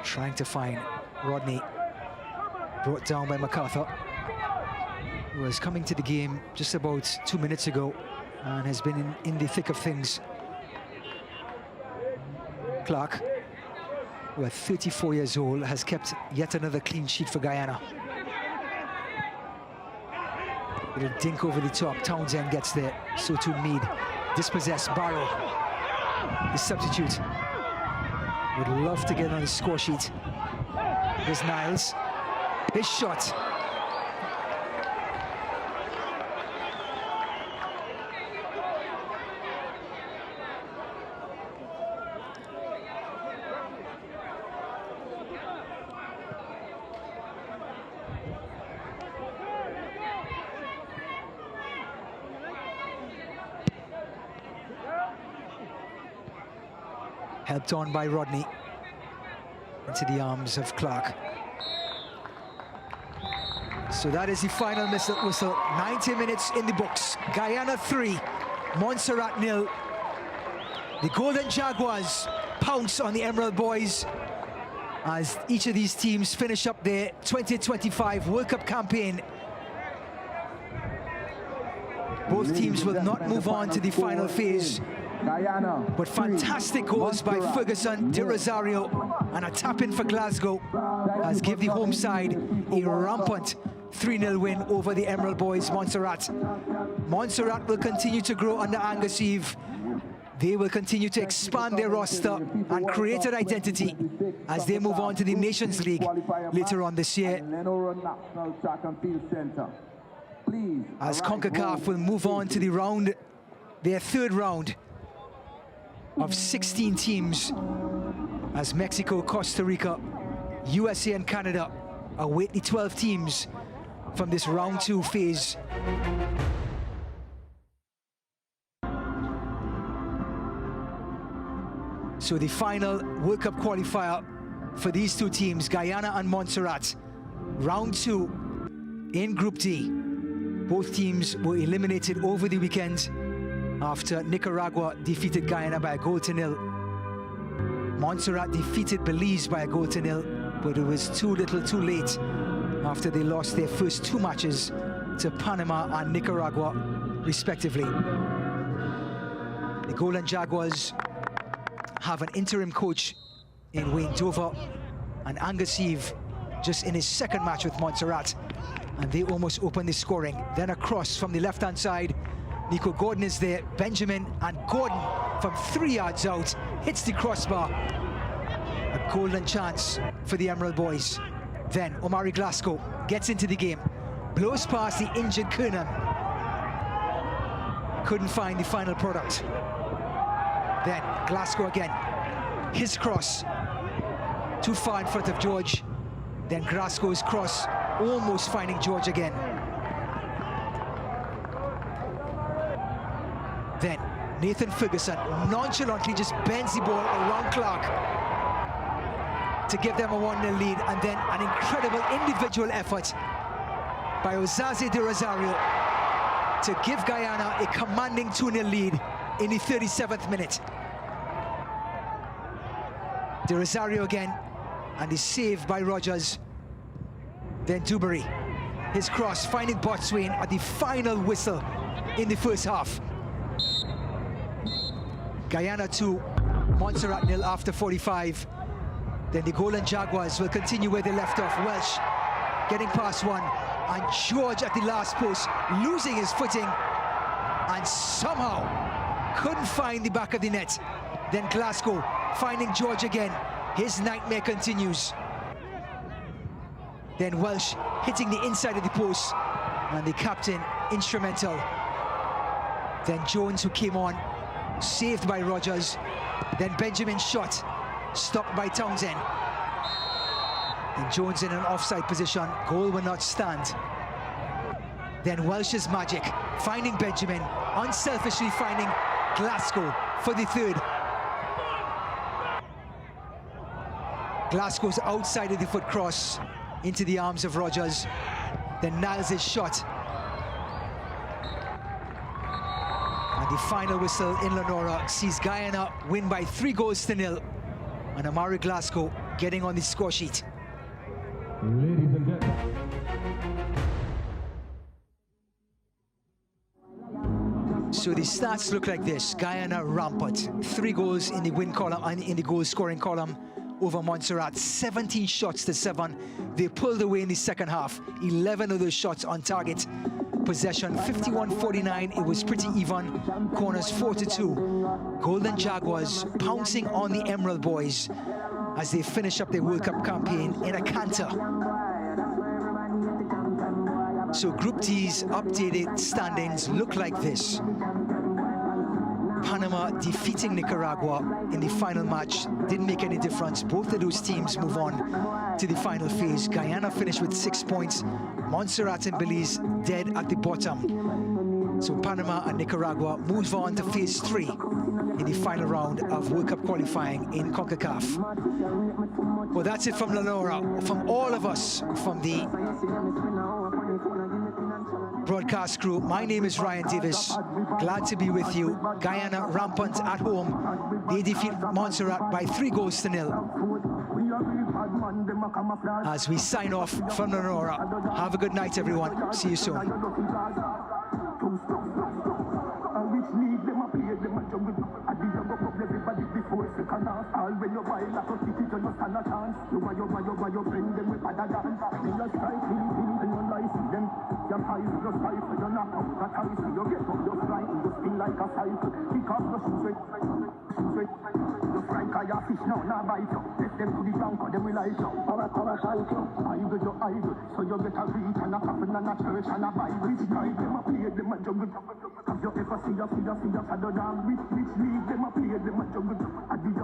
Trying to find Rodney, brought down by MacArthur, who was coming to the game just about 2 minutes ago and has been in the thick of things. Clark, who at 34 years old has kept yet another clean sheet for Guyana. Little dink over the top, Townsend gets there, so too Meade. Dispossessed, Barrow, the substitute. Would love to get on the score sheet. Here's Niles. His shot. Helped on by Rodney into the arms of Clark. So that is the final whistle. 90 minutes in the books. Guyana 3, Montserrat 0. The Golden Jaguars pounce on the Emerald Boys as each of these teams finish up their 2025 World Cup campaign. Both teams will not move on to the final phase. Guyana, but fantastic goals by Ferguson, De Rosario, and a tap-in for Glasgow has give the home side a rampant 3-0 win over the Emerald Boys, Montserrat. Montserrat will continue to grow under Angus Eve. They will continue to expand their roster and create an identity as they move on to the Nations League later on this year. As Concacaf will move on to their third round of 16 teams, as Mexico, Costa Rica, USA and Canada await the 12 teams from this round 2 phase. So the final World Cup qualifier for these two teams, Guyana and Montserrat, round 2 in Group D. Both teams were eliminated over the weekend after Nicaragua defeated Guyana by a 0-0. Montserrat defeated Belize by a 0-0, but it was too little too late after they lost their first 2 matches to Panama and Nicaragua, respectively. The Golden Jaguars have an interim coach in Wayne Dover, and Angus Eve just in his second match with Montserrat, and they almost opened the scoring. Then a cross from the left-hand side. Nico Gordon is there, Benjamin, and Gordon from 3 yards out hits the crossbar. A golden chance for the Emerald Boys. Then Omari Glasgow gets into the game, blows past the injured Kernan. Couldn't find the final product. Then Glasgow again, his cross, too far in front of George. Then Glasgow's cross, almost finding George again. Then Nathan Ferguson nonchalantly just bends the ball around Clark to give them a 1-0 lead, and then an incredible individual effort by Osaze de Rosario to give Guyana a commanding 2-0 lead in the 37th minute. De Rosario again, and is saved by Rogers. Then Duberry, his cross finding Botswain at the final whistle in the first half. Guyana 2, Montserrat 0 after 45. Then the Golden Jaguars will continue where they left off. Welsh getting past one, and George at the last post losing his footing and somehow couldn't find the back of the net. Then Glasgow finding George again. His nightmare continues. Then Welsh hitting the inside of the post, and the captain instrumental. Then Jones, who came on, saved by Rogers. Then Benjamin's shot stopped by Townsend. And Jones in an offside position, goal will not stand. Then Welsh's magic, finding Benjamin, unselfishly finding Glasgow for the third. Glasgow's outside of the foot cross into the arms of Rogers. Then Niles' shot. And the final whistle in Leonora sees Guyana win by 3-0, and Omari Glasgow getting on the score sheet. Ladies and gentlemen. So the stats look like this. Guyana rampant. 3 goals in the win column and in the goal scoring column over Montserrat. 17 shots to 7. They pulled away in the second half. 11 of those shots on target. Possession 51-49. It was pretty even. Corners 4-2. Golden Jaguars pouncing on the Emerald Boys as they finish up their World Cup campaign in a canter. So Group D's updated standings look like this. Panama defeating Nicaragua in the final match. Didn't make any difference. Both of those teams move on to the final phase. Guyana finished with 6 points. Montserrat and Belize dead at the bottom. So Panama and Nicaragua move on to phase 3 in the final round of World Cup qualifying in Concacaf. Well, that's it from Leonora, from all of us, from the broadcast crew. My name is Ryan Davis. Glad to be with you. Guyana rampant at home. They defeat Montserrat by 3-0. As we sign off from Leonora, have a good night, everyone. See you soon. Have you ever seen a